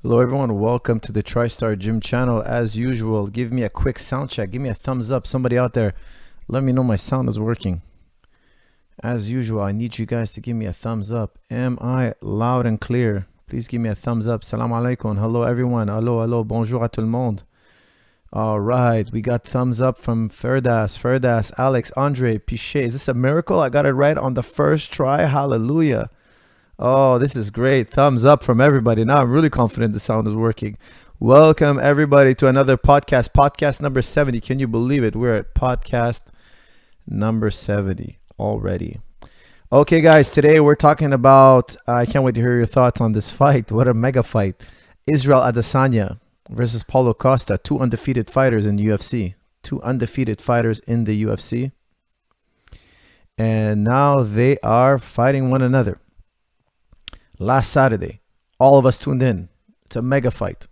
Hello everyone, welcome to the TriStar Gym channel. As usual, give me a quick sound check. Give me a thumbs up. Somebody out there, let me know my sound is working. As usual, I need you guys to give me a thumbs up. Am I loud and clear? Please give me a thumbs up. Salam alaikum. Hello everyone. Hello. Bonjour à tout le monde. All right, we got thumbs up from Ferdas, Alex, Andre, Pichet. Is this a miracle? I got it right on the first try. Hallelujah. Oh, this is great. Thumbs up from everybody. Now I'm really confident the sound is working. Welcome everybody to another podcast number 70. Can you believe it? We're at podcast number 70 already. Okay, guys, today we're talking about, I can't wait to hear your thoughts on this fight. What a mega fight. Israel Adesanya versus Paulo Costa, two undefeated fighters in the UFC. Two undefeated fighters in the UFC. And now they are fighting one another. Last Saturday, all of us tuned in. It's a mega fight.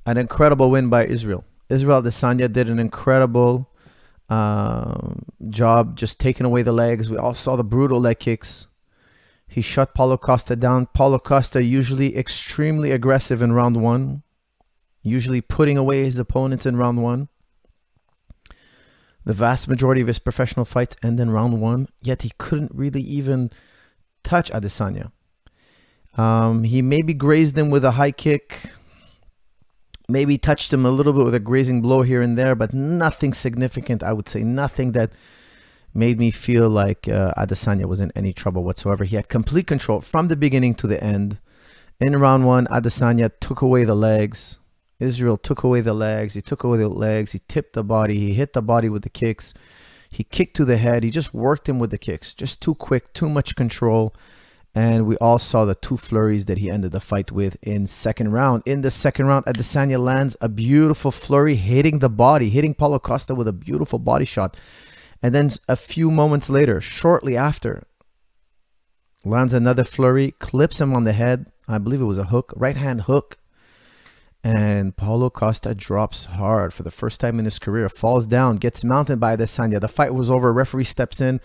An incredible win by Israel. Israel Adesanya did an incredible job just taking away the legs. We all saw the brutal leg kicks. He shut Paulo Costa down. Paulo Costa usually extremely aggressive in round one. Usually putting away his opponents in round one. The vast majority of his professional fights end in round one. Yet he couldn't really even touch Adesanya. He maybe grazed him with a high kick, maybe touched him a little bit with a grazing blow here and there, but nothing significant, I would say. Nothing that made me feel like Adesanya was in any trouble whatsoever. He had complete control from the beginning to the end. In round one, Adesanya took away the legs. Israel took away the legs. He took away the legs. He tipped the body. He hit the body with the kicks. He kicked to the head. He just worked him with the kicks. Just too quick, too much control. And we all saw the two flurries that he ended the fight with in second round. In the second round, Adesanya lands a beautiful flurry, hitting the body, hitting Paulo Costa with a beautiful body shot. And then a few moments later, shortly after, lands another flurry, clips him on the head. I believe it was a hook, right hand hook. And Paulo Costa drops hard for the first time in his career, falls down, gets mounted by Adesanya. The fight was over. Referee steps in.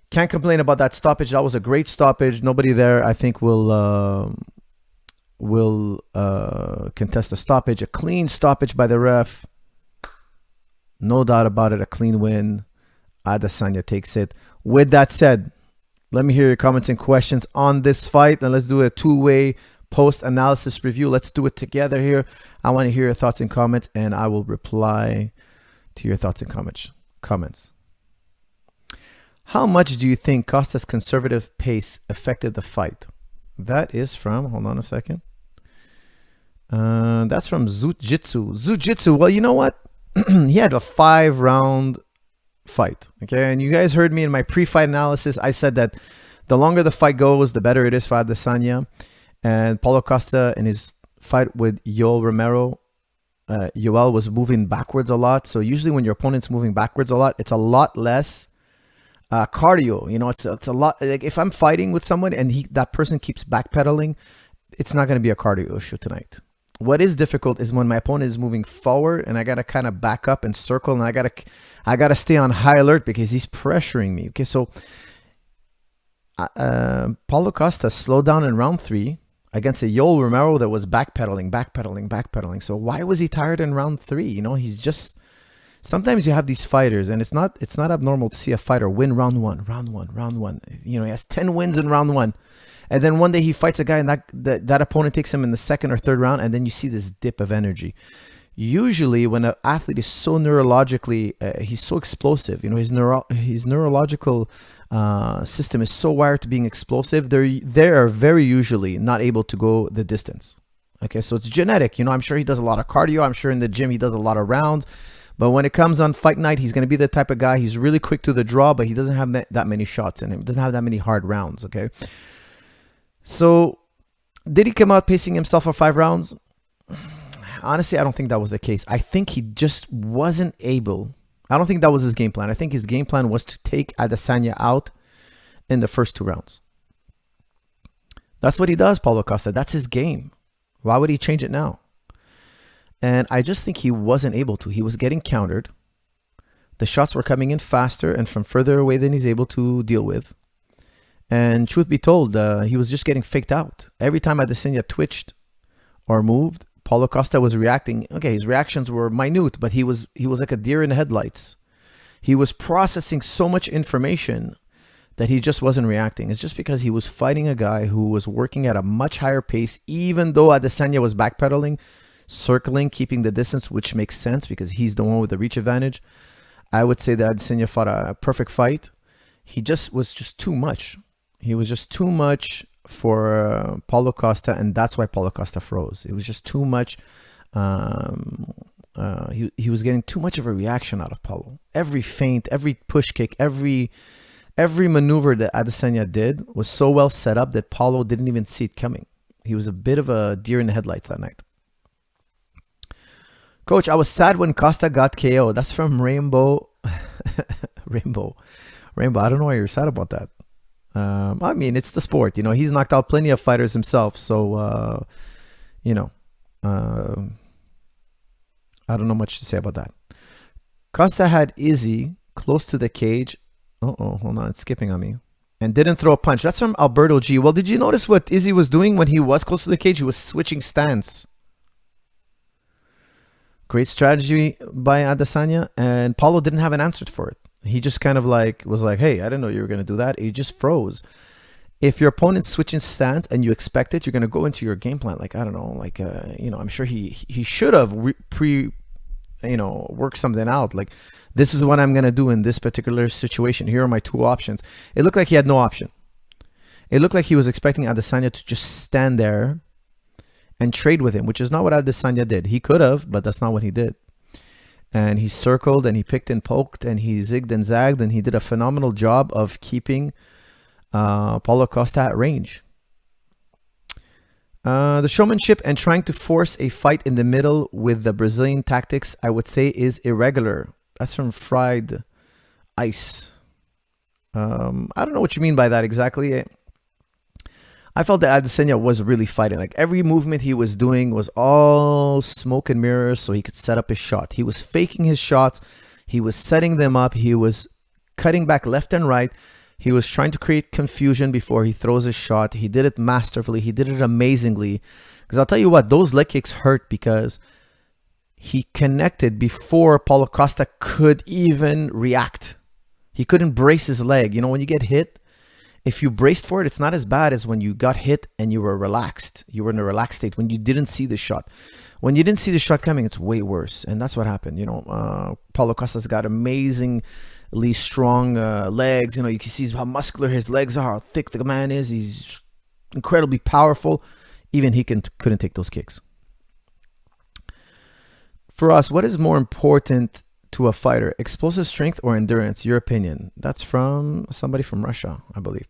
Can't complain about that stoppage. That was a great stoppage. Nobody there, I think, will contest the stoppage. A clean stoppage by the ref. No doubt about it. A clean win. Adesanya takes it. With that said, let me hear your comments and questions on this fight. And let's do a two-way post-analysis review. Let's do it together here. I want to hear your thoughts and comments, and I will reply to your thoughts and comments. How much do you think Costas' conservative pace affected the fight? That is from, hold on a second. That's from Zujitsu. Well, you know what? He had a 5-round fight. Okay, and you guys heard me in my pre-fight analysis. I said that the longer the fight goes, the better it is for Adesanya. And Paulo Costa in his fight with Yoel Romero, Yoel was moving backwards a lot. So usually when your opponent's moving backwards a lot, it's a lot less cardio. You know, it's a lot. Like if I'm fighting with someone and that person keeps backpedaling, it's not going to be a cardio issue tonight. What is difficult is when my opponent is moving forward and I got to kind of back up and circle, and I got to stay on high alert because he's pressuring me. Okay, so Paulo Costa slowed down in round 3 against a Yoel Romero that was backpedaling. So why was he tired in round 3? You know, he's just. Sometimes you have these fighters, and it's not abnormal to see a fighter win round one. You know, he has 10 wins in round 1. And then one day he fights a guy, and that opponent takes him in the second or third round, and then you see this dip of energy. Usually when an athlete is so neurologically, he's so explosive, you know, his neurological system is so wired to being explosive, they are very usually not able to go the distance. Okay, so it's genetic. You know, I'm sure he does a lot of cardio. I'm sure in the gym he does a lot of rounds. But when it comes on fight night, he's going to be the type of guy, he's really quick to the draw, but he doesn't have that many shots in him. He doesn't have that many hard rounds, okay? So, did he come out pacing himself for 5 rounds? Honestly, I don't think that was the case. I think he just wasn't able. I don't think that was his game plan. I think his game plan was to take Adesanya out in the first 2 rounds. That's what he does, Paulo Costa. That's his game. Why would he change it now? And I just think he wasn't able to. He was getting countered. The shots were coming in faster and from further away than he's able to deal with. And truth be told, he was just getting faked out. Every time Adesanya twitched or moved, Paulo Costa was reacting. Okay, his reactions were minute, but he was like a deer in the headlights. He was processing so much information that he just wasn't reacting. It's just because he was fighting a guy who was working at a much higher pace, even though Adesanya was backpedaling, circling, keeping the distance, which makes sense because he's the one with the reach advantage. I would say that Adesanya fought a perfect fight. He just was just too much. He was just too much for Paulo Costa, and that's why Paulo Costa froze. It was just too much. He was getting too much of a reaction out of Paulo. Every feint, every push kick, every maneuver that Adesanya did was so well set up that Paulo didn't even see it coming. He was a bit of a deer in the headlights that night. Coach, I was sad when Costa got KO. That's from Rainbow. Rainbow. I don't know why you're sad about that. I mean, it's the sport. You know, he's knocked out plenty of fighters himself. So, you know, I don't know much to say about that. Costa had Izzy close to the cage. Uh-oh, hold on. It's skipping on me. And didn't throw a punch. That's from Alberto G. Well, did you notice what Izzy was doing when he was close to the cage? He was switching stance. Great strategy by Adesanya. And Paulo didn't have an answer for it. He just kind of like was like, hey, I didn't know you were going to do that. He just froze. If your opponent's switching stance and you expect it, you're going to go into your game plan. Like, I don't know, like, you know, I'm sure he should have worked something out. Like, this is what I'm going to do in this particular situation. Here are my two options. It looked like he had no option. It looked like he was expecting Adesanya to just stand there and trade with him, which is not what Adesanya did. He could have, but that's not what he did. And he circled and he picked and poked and he zigged and zagged and he did a phenomenal job of keeping Paulo Costa at range. The showmanship and trying to force a fight in the middle with the Brazilian tactics, I would say, is irregular. That's from Fried Ice. I don't know what you mean by that exactly. I felt that Adesanya was really fighting. Like, every movement he was doing was all smoke and mirrors so he could set up his shot. He was faking his shots. He was setting them up. He was cutting back left and right. He was trying to create confusion before he throws his shot. He did it masterfully. He did it amazingly. Because I'll tell you what, those leg kicks hurt because he connected before Paulo Costa could even react. He couldn't brace his leg. You know, when you get hit, if you braced for it, it's not as bad as when you got hit and you were relaxed. You were in a relaxed state when you didn't see the shot. When you didn't see the shot coming, it's way worse. And that's what happened. You know, Paulo Costa's got amazingly strong legs. You know, you can see how muscular his legs are, how thick the man is. He's incredibly powerful. Even he couldn't take those kicks. For us, what is more important to a fighter, explosive strength or endurance? Your opinion. That's from somebody from Russia, I believe.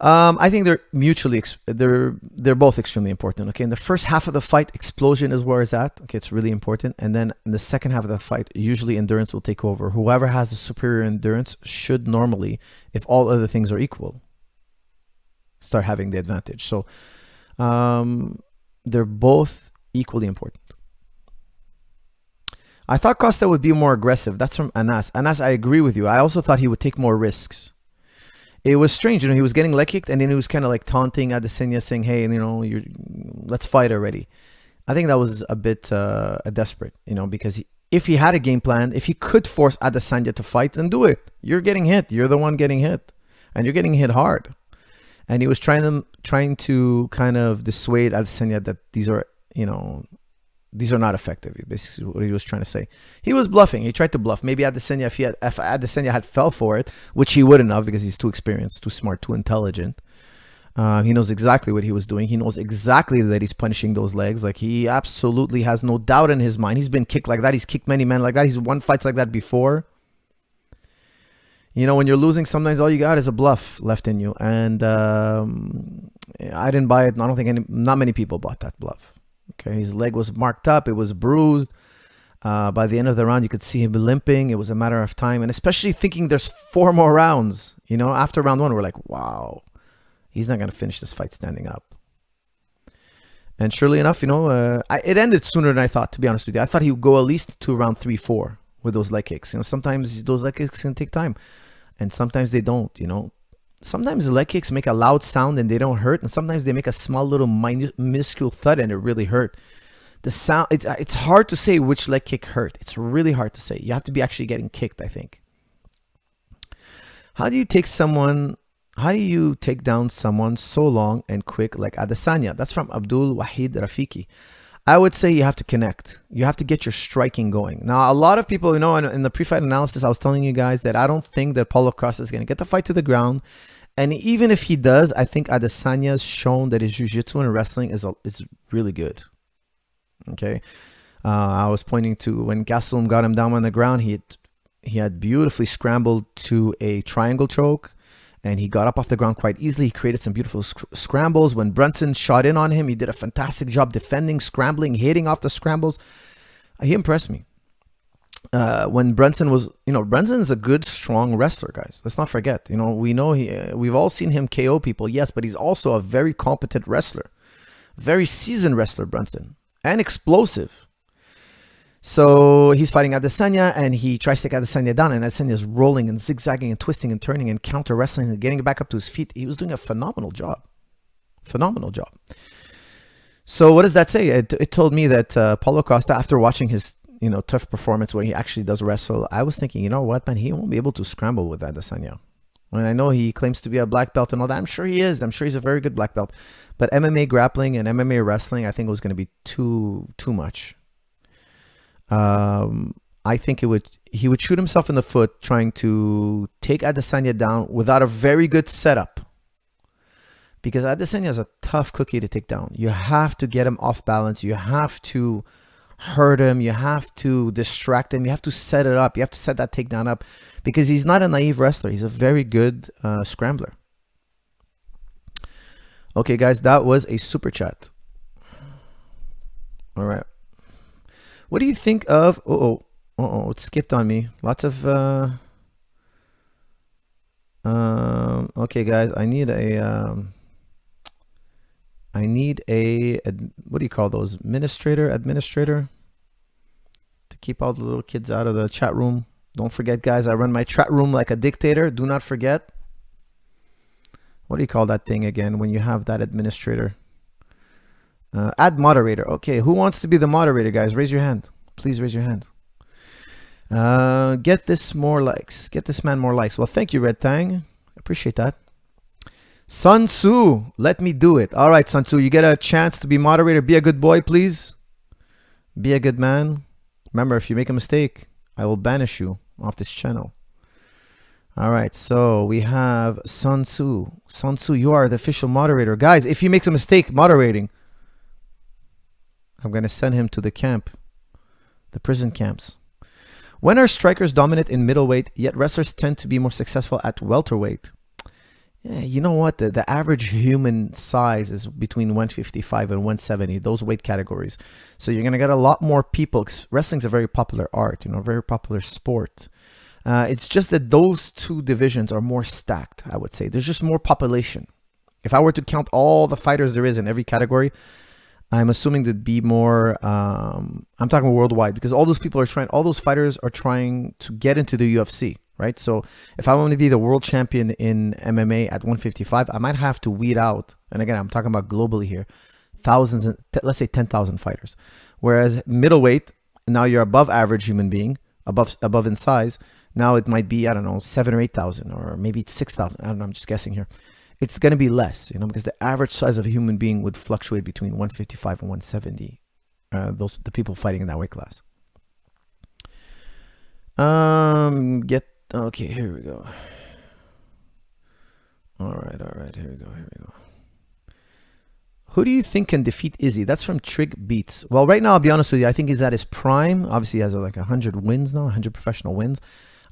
I think they're mutually they're both extremely important. Okay, in the first half of the fight, explosion is where it's at. Okay, it's really important. And then in the second half of the fight, usually endurance will take over. Whoever has the superior endurance should normally, if all other things are equal, start having the advantage. So they're both equally important. I thought Costa would be more aggressive. That's from Anas. Anas, I agree with you. I also thought he would take more risks. It was strange, you know, he was getting leg kicked and then he was kind of like taunting Adesanya, saying, hey, you know, let's fight already. I think that was a bit desperate, you know, because if he had a game plan, if he could force Adesanya to fight, then do it. You're getting hit. You're the one getting hit. And you're getting hit hard. And he was trying to kind of dissuade Adesanya that these are, you know, these are not effective. Basically, what he was trying to say. He was bluffing. He tried to bluff. Maybe Adesanya, if Adesanya had fell for it, which he wouldn't have because he's too experienced, too smart, too intelligent. He knows exactly what he was doing. He knows exactly that he's punishing those legs. Like, he absolutely has no doubt in his mind. He's been kicked like that. He's kicked many men like that. He's won fights like that before. You know, when you're losing, sometimes all you got is a bluff left in you. And I didn't buy it. I don't think not many people bought that bluff. Okay, his leg was marked up. It was bruised. By the end of the round, you could see him limping. It was a matter of time. And especially thinking there's 4 more rounds. You know, after round 1, we're like, wow, he's not going to finish this fight standing up. And surely enough, you know, it ended sooner than I thought, to be honest with you. I thought he would go at least to round 3, 4 with those leg kicks. You know, sometimes those leg kicks can take time. And sometimes they don't, you know. sometimes the leg kicks make a loud sound and they don't hurt, and sometimes they make a small little minuscule thud and it really hurt. The sound, it's hard to say which leg kick hurt. It's really hard to say. You have to be actually getting kicked, I think. How do you take down someone so long and quick like Adesanya? That's from Abdul Wahid Rafiki. I would say you have to connect. You have to get your striking going. Now, a lot of people, you know, in the pre-fight analysis, I was telling you guys that I don't think that Paulo Costa is going to get the fight to the ground. And even if he does, I think Adesanya's shown that his jiu-jitsu and wrestling is really good. Okay. I was pointing to when Gastelum got him down on the ground, he had beautifully scrambled to a triangle choke. And he got up off the ground quite easily. He created some beautiful scrambles. When Brunson shot in on him, he did a fantastic job defending, scrambling, hitting off the scrambles. He impressed me. When Brunson was, you know, Brunson's a good, strong wrestler, guys. Let's not forget. You know, we've all seen him KO people, yes, but he's also a very competent wrestler. Very seasoned wrestler, Brunson. And explosive. So he's fighting Adesanya, and he tries to take Adesanya down, and Adesanya is rolling and zigzagging and twisting and turning and counter wrestling and getting back up to his feet. He was doing a phenomenal job. Phenomenal job. So what does that say? It told me that Paulo Costa, after watching his, you know, tough performance where he actually does wrestle, I was thinking, you know what, man, he won't be able to scramble with Adesanya. And I know he claims to be a black belt and all that. I'm sure he is. I'm sure he's a very good black belt. But MMA grappling and MMA wrestling, I think, was going to be too much. I think he would shoot himself in the foot trying to take Adesanya down without a very good setup. Because Adesanya is a tough cookie to take down. You have to get him off balance. You have to hurt him. You have to distract him. You have to set it up. You have to set that takedown up. Because he's not a naive wrestler. He's a very good scrambler. Okay, guys, that was a super chat. All right. What do you think of... it skipped on me. Lots of... okay, guys, I need a... what do you call those? Administrator? To keep all the little kids out of the chat room. Don't forget, guys, I run my chat room like a dictator. Do not forget. What do you call that thing again when you have that administrator? Add moderator. Okay, who wants to be the moderator, guys? Raise your hand. Please raise your hand. Get this more likes. Get this man more likes. Well, thank you, Red Tang. Appreciate that. Sun Tzu, let me do it. All right, Sun Tzu, you get a chance to be moderator. Be a good boy, please. Be a good man. Remember, if you make a mistake, I will banish you off this channel. All right, so we have Sun Tzu. Sun Tzu, you are the official moderator. Guys, if he makes a mistake moderating, I'm going to send him to the camp, the prison camps. When are strikers dominant in middleweight, yet wrestlers tend to be more successful at welterweight? Yeah, you know what? The average human size is between 155 and 170, those weight categories. So you're going to get a lot more people. Wrestling's a very popular art, you know, very popular sport. It's just that those two divisions are more stacked, I would say. There's just more population. If I were to count all the fighters there is in every category, I'm assuming there'd be more, I'm talking worldwide, because all those people are trying, all those fighters are trying to get into the UFC, right? So if I want to be the world champion in MMA at 155, I might have to weed out, and again, I'm talking about globally here, thousands, let's say 10,000 fighters. Whereas middleweight, now you're above average human being, above in size. Now it might be, I don't know, 7,000 or 8,000, or maybe 6,000. I don't know, I'm just guessing here. It's going to be less, you know, because the average size of a human being would fluctuate between 155 and 170. The people fighting in that weight class. Okay, here we go. All right, here we go. Who do you think can defeat Izzy? That's from Trig Beats. Well, right now, I'll be honest with you, I think he's at his prime. Obviously, he has like 100 wins now, 100 professional wins.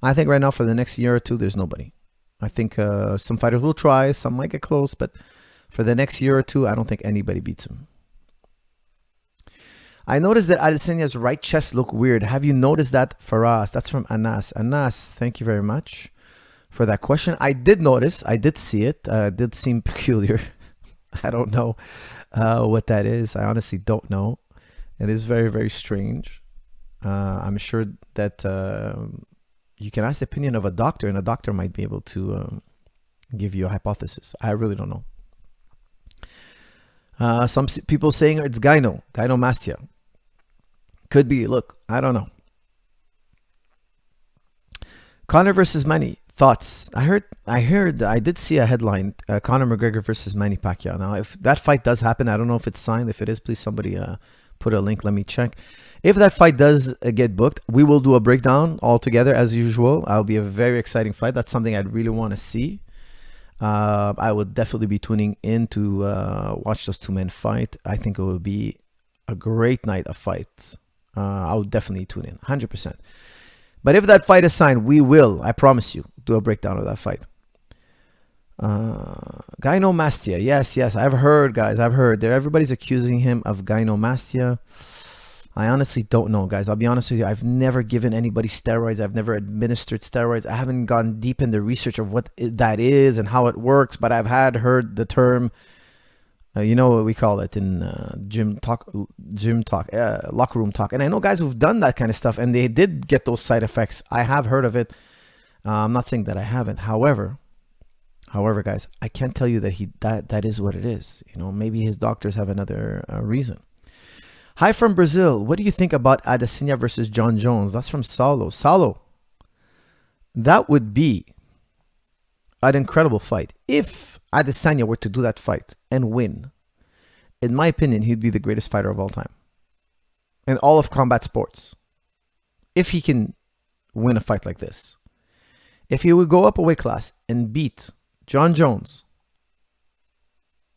I think right now, for the next year or two, there's nobody. I think some fighters will try, some might get close, but for the next year or two, I don't think anybody beats him. I noticed that Adesanya's right chest looked weird. Have you noticed that, Faraz? That's from Anas. Anas, thank you very much for that question. I did notice. I did see it. It did seem peculiar. I don't know what that is. I honestly don't know. It is very, very strange. I'm sure that you can ask the opinion of a doctor, and a doctor might be able to give you a hypothesis. I really don't know. Some people saying it's gynomastia. Could be. Look, I don't know. Conor versus Manny. Thoughts? I did see a headline, Conor McGregor versus Manny Pacquiao. Now, if that fight does happen, I don't know if it's signed. If it is, please somebody put a link. Let me check. If that fight does get booked, we will do a breakdown all together as usual. It'll be a very exciting fight. That's something I'd really want to see. I would definitely be tuning in to watch those two men fight. I think it would be a great night of fights. I would definitely tune in, 100%. But if that fight is signed, we will, I promise you, do a breakdown of that fight. Gynomastia. Yes. I've heard, guys. Everybody's accusing him of gynomastia. I honestly don't know, guys. I'll be honest with you. I've never given anybody steroids. I've never administered steroids. I haven't gone deep in the research of what that is and how it works. But I've heard the term, you know what we call it in gym talk, locker room talk. And I know guys who've done that kind of stuff and they did get those side effects. I have heard of it. I'm not saying that I haven't. However, guys, I can't tell you that that is what it is. You know, maybe his doctors have another reason. Hi from Brazil. What do you think about Adesanya versus John Jones? That's from Saulo. Saulo, that would be an incredible fight. If Adesanya were to do that fight and win, in my opinion, he'd be the greatest fighter of all time in all of combat sports. If he can win a fight like this. If he would go up a weight class and beat John Jones,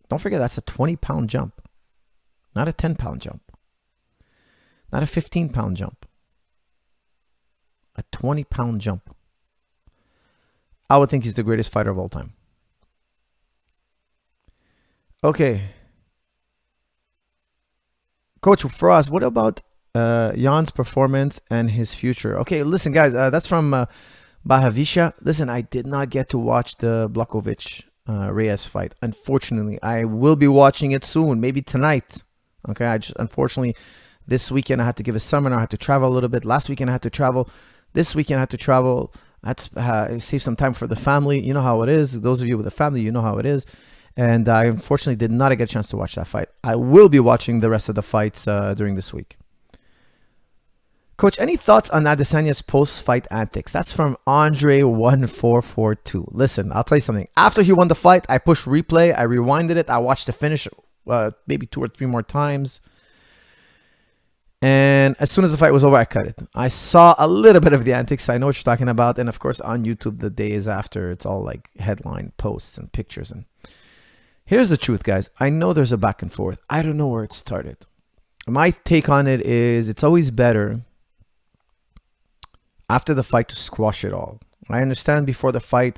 don't forget that's a 20-pound jump, not a 10-pound jump, not a 15-pound jump, a 20-pound jump. I would think he's the greatest fighter of all time. Okay. Coach, for us, what about Jan's performance and his future? Okay, listen, guys, that's from Bahavisha. Listen, I did not get to watch the Blachowicz-Reyes fight. Unfortunately, I will be watching it soon, maybe tonight. Okay, unfortunately, this weekend I had to give a seminar. I had to travel a little bit. Last weekend I had to travel. This weekend I had to travel. I had to save some time for the family. You know how it is. Those of you with a family, you know how it is. And I unfortunately did not get a chance to watch that fight. I will be watching the rest of the fights during this week. Coach, any thoughts on Adesanya's post-fight antics? That's from Andre1442. Listen, I'll tell you something. After he won the fight, I pushed replay. I rewinded it. I watched the finish maybe 2 or 3 more times. And as soon as the fight was over, I cut it. I saw a little bit of the antics. I know what you're talking about. And of course, on YouTube, the days after, it's all like headline posts and pictures. And here's the truth, guys. I know there's a back and forth. I don't know where it started. My take on it is it's always better after the fight to squash it all. I understand before the fight,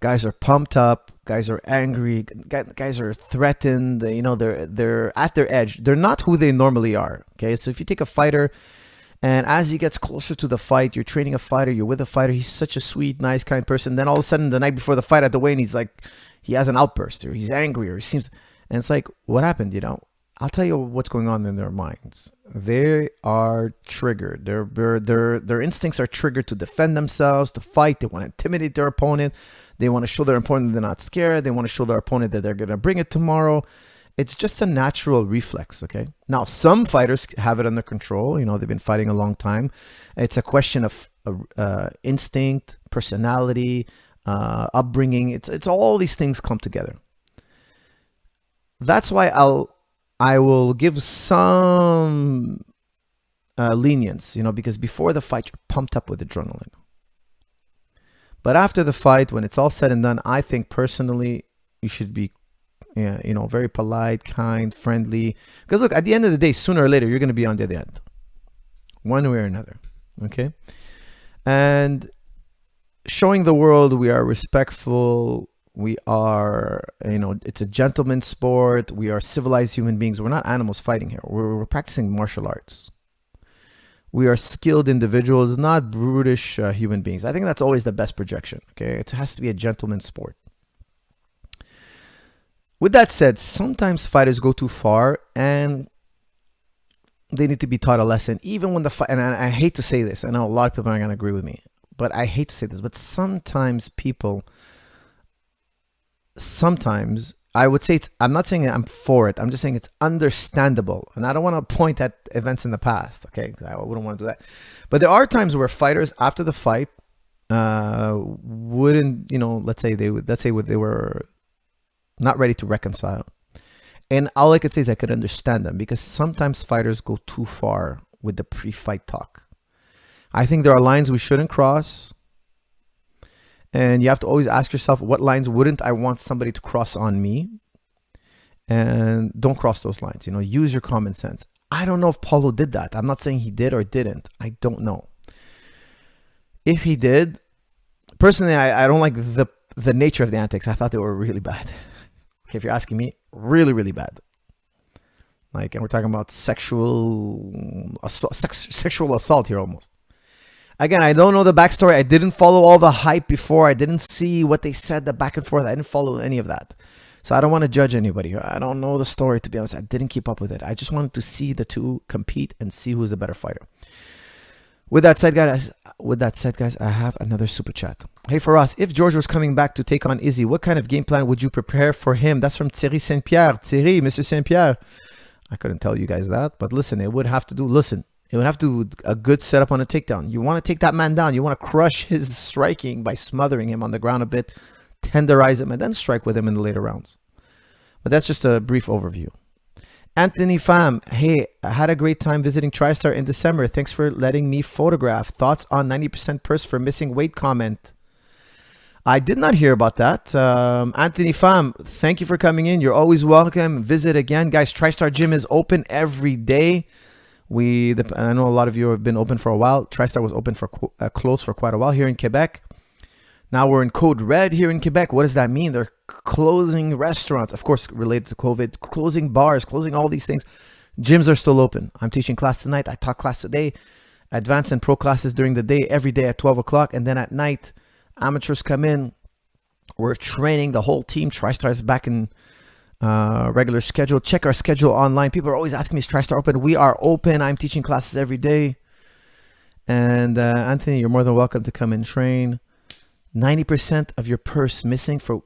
guys are pumped up, guys are angry, guys are threatened. You know, they're at their edge. They're not who they normally are. Okay, so if you take a fighter, and as he gets closer to the fight, you're training a fighter, you're with a fighter, he's such a sweet, nice, kind person. Then all of a sudden, the night before the fight at the weigh-in, he's like, he has an outburst, or he's angry, or he seems, and it's like, what happened? You know, I'll tell you what's going on in their minds. They are triggered. Their instincts are triggered to defend themselves, to fight. They want to intimidate their opponent. They want to show their opponent they're not scared. They want to show their opponent that they're going to bring it tomorrow. It's just a natural reflex, okay? Now, some fighters have it under control. You know, they've been fighting a long time. It's a question of instinct, personality, upbringing. It's all these things come together. That's why I will give some lenience, you know, because before the fight, you're pumped up with adrenaline. But after the fight, when it's all said and done, I think personally, you should be, you know, very polite, kind, friendly. Because look, at the end of the day, sooner or later, you're going to be on the end. One way or another. Okay? And showing the world we are respectful. We are, you know, it's a gentleman's sport. We are civilized human beings. We're not animals fighting here. We're practicing martial arts. We are skilled individuals, not brutish human beings. I think that's always the best projection. Okay, it has to be a gentleman's sport. With that said, sometimes fighters go too far and they need to be taught a lesson. Even when the fight, and I hate to say this, I know a lot of people aren't going to agree with me, but I hate to say this, but sometimes people sometimes I would say I'm not saying I'm for it. I'm just saying it's understandable. And I don't want to point at events in the past. Okay. I wouldn't want to do that. But there are times where fighters after the fight wouldn't, let's say they were not ready to reconcile. And all I could say is I could understand them, because sometimes fighters go too far with the pre-fight talk. I think there are lines we shouldn't cross. And you have to always ask yourself, what lines wouldn't I want somebody to cross on me? And don't cross those lines. Use your common sense. I don't know if Paulo did that. I'm not saying he did or didn't. I don't know. If he did, personally, I don't like the nature of the antics. I thought they were really bad. Okay, if you're asking me, really, really bad. And we're talking about sexual assault here almost. Again, I don't know the backstory. I didn't follow all the hype before. I didn't see what they said, the back and forth. I didn't follow any of that. So I don't want to judge anybody. I don't know the story, to be honest. I didn't keep up with it. I just wanted to see the two compete and see who's the better fighter. With that said, guys, I have another super chat. Hey, for us, if George was coming back to take on Izzy, what kind of game plan would you prepare for him? That's from Thierry Saint-Pierre. Thierry, Mr. Saint-Pierre. I couldn't tell you guys that, but listen, it would have to do a good setup on a takedown. You want to take that man down. You want to crush his striking by smothering him on the ground a bit, tenderize him, and then strike with him in the later rounds. But that's just a brief overview. Anthony Pham, hey, I had a great time visiting TriStar in December. Thanks for letting me photograph. Thoughts on 90% purse for missing weight comment? I did not hear about that. Anthony Pham, thank you for coming in. You're always welcome. Visit again. Guys, TriStar Gym is open every day. I know a lot of you have been open for a while. TriStar was open for closed for quite a while here in Quebec. Now we're in code red here in Quebec. What does that mean? They're closing restaurants, of course, related to COVID, closing bars, closing all these things. Gyms are still open. I'm teaching class tonight. I taught class today. Advanced and pro classes during the day, every day at 12 o'clock. And then at night, amateurs come in. We're training the whole team. TriStar is back in regular schedule. Check our schedule online. People are always asking me, is TriStar open? We are open. I'm teaching classes every day. And Anthony, you're more than welcome to come and train. 90% of your purse missing for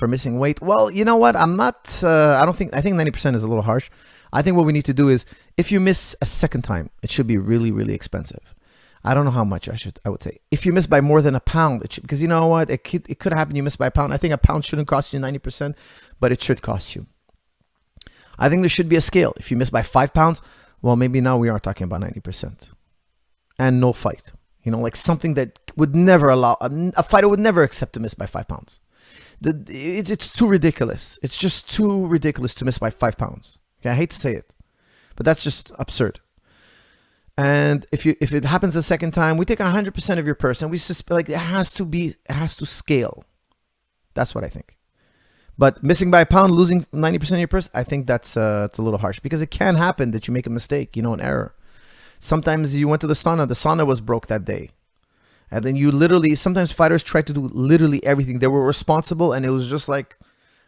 missing weight. Well, you know what? I think 90% is a little harsh. I think what we need to do is, if you miss a second time, it should be really, really expensive. I don't know how much I would say. If you miss by more than a pound, because you know what? It could happen you miss by a pound. I think a pound shouldn't cost you 90%, but it should cost you. I think there should be a scale. If you miss by 5 pounds, well, maybe now we are talking about 90%. And no fight. Like something that would never allow, a fighter would never accept to miss by 5 pounds. It's too ridiculous. It's just too ridiculous to miss by 5 pounds. Okay, I hate to say it, but that's just absurd. And if it happens the second time, we take 100% of your purse, and we just it has to scale. That's what I think. But missing by a pound, losing 90% of your purse, I think it's a little harsh, because it can happen that you make a mistake, an error. Sometimes you went to the sauna was broke that day. And then sometimes fighters try to do literally everything. They were responsible, and it was just like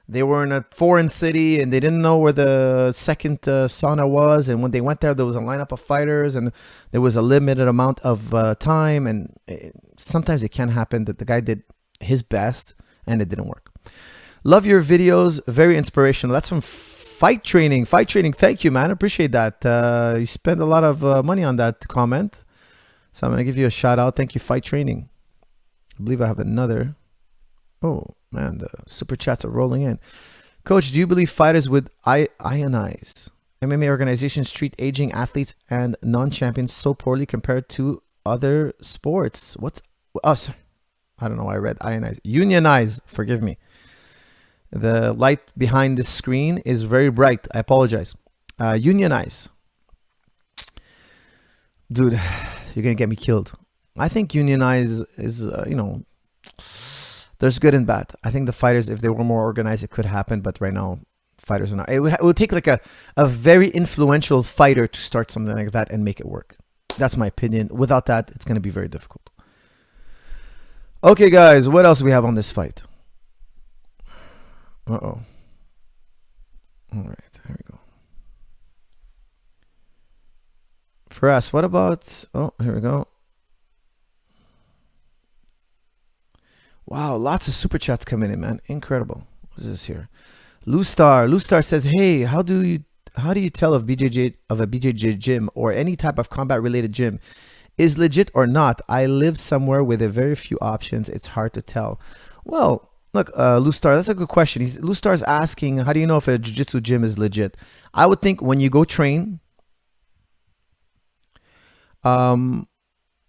they were in a foreign city and they didn't know where the second sauna was. And when they went there was a lineup of fighters, and there was a limited amount of time. And sometimes it can happen that the guy did his best and it didn't work. Love your videos. Very inspirational. That's from Fight Training. Thank you, man. Appreciate that. You spend a lot of money on that comment. So I'm going to give you a shout out. Thank you, Fight Training. I believe I have another. Oh, man. The super chats are rolling in. Coach, do you believe fighters would ionize? MMA organizations treat aging athletes and non-champions so poorly compared to other sports. Sorry. I don't know why I read ionize. Unionize. Forgive me. The light behind the screen is very bright. I apologize. Unionize. Dude, you're going to get me killed. I think unionize is, there's good and bad. I think the fighters, if they were more organized, it could happen. But right now, fighters are not. It would take like a very influential fighter to start something like that and make it work. That's my opinion. Without that, it's going to be very difficult. Okay, guys, what else do we have on this fight? Uh-oh. All right, here we go. For us, what about... Oh, here we go. Wow, lots of super chats coming in, man. Incredible. What's this here? Lustar says, hey, how do you tell if a BJJ gym or any type of combat related gym is legit or not? I live somewhere with a very few options. It's hard to tell. Well, look, Lustar, that's a good question. Lustar's asking, how do you know if a jiu-jitsu gym is legit? I would think when you go train,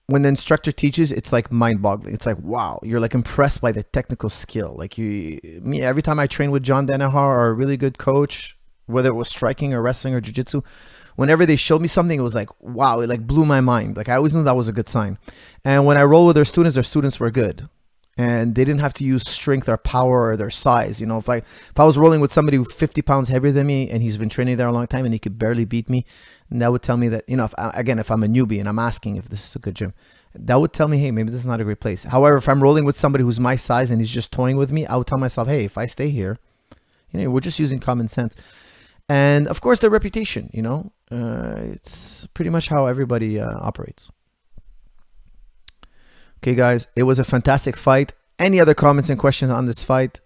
when the instructor teaches, it's like mind-boggling. It's like, wow, you're like impressed by the technical skill. Like me, every time I train with John Danaher or a really good coach, whether it was striking or wrestling or jiu-jitsu, whenever they showed me something, it was like, wow, it like blew my mind. Like I always knew that was a good sign. And when I roll with their students were good. And they didn't have to use strength or power or their size. You know, if I was rolling with somebody who's 50 pounds heavier than me and he's been training there a long time and he could barely beat me, and that would tell me that, you know, if I'm a newbie and I'm asking if this is a good gym, that would tell me, hey, maybe this is not a great place. However, if I'm rolling with somebody who's my size and he's just toying with me, I would tell myself, hey, if I stay here, you know, we're just using common sense. And of course, their reputation, you know, it's pretty much how everybody operates. Okay, guys, it was a fantastic fight. Any other comments and questions on this fight?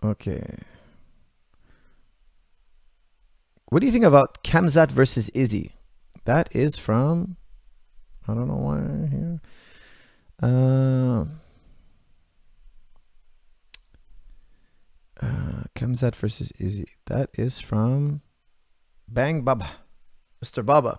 Okay. What do you think about Khamzat versus Izzy? That is from, I don't know why here. Khamzat versus Izzy. That is from Bang Baba, Mr. Baba.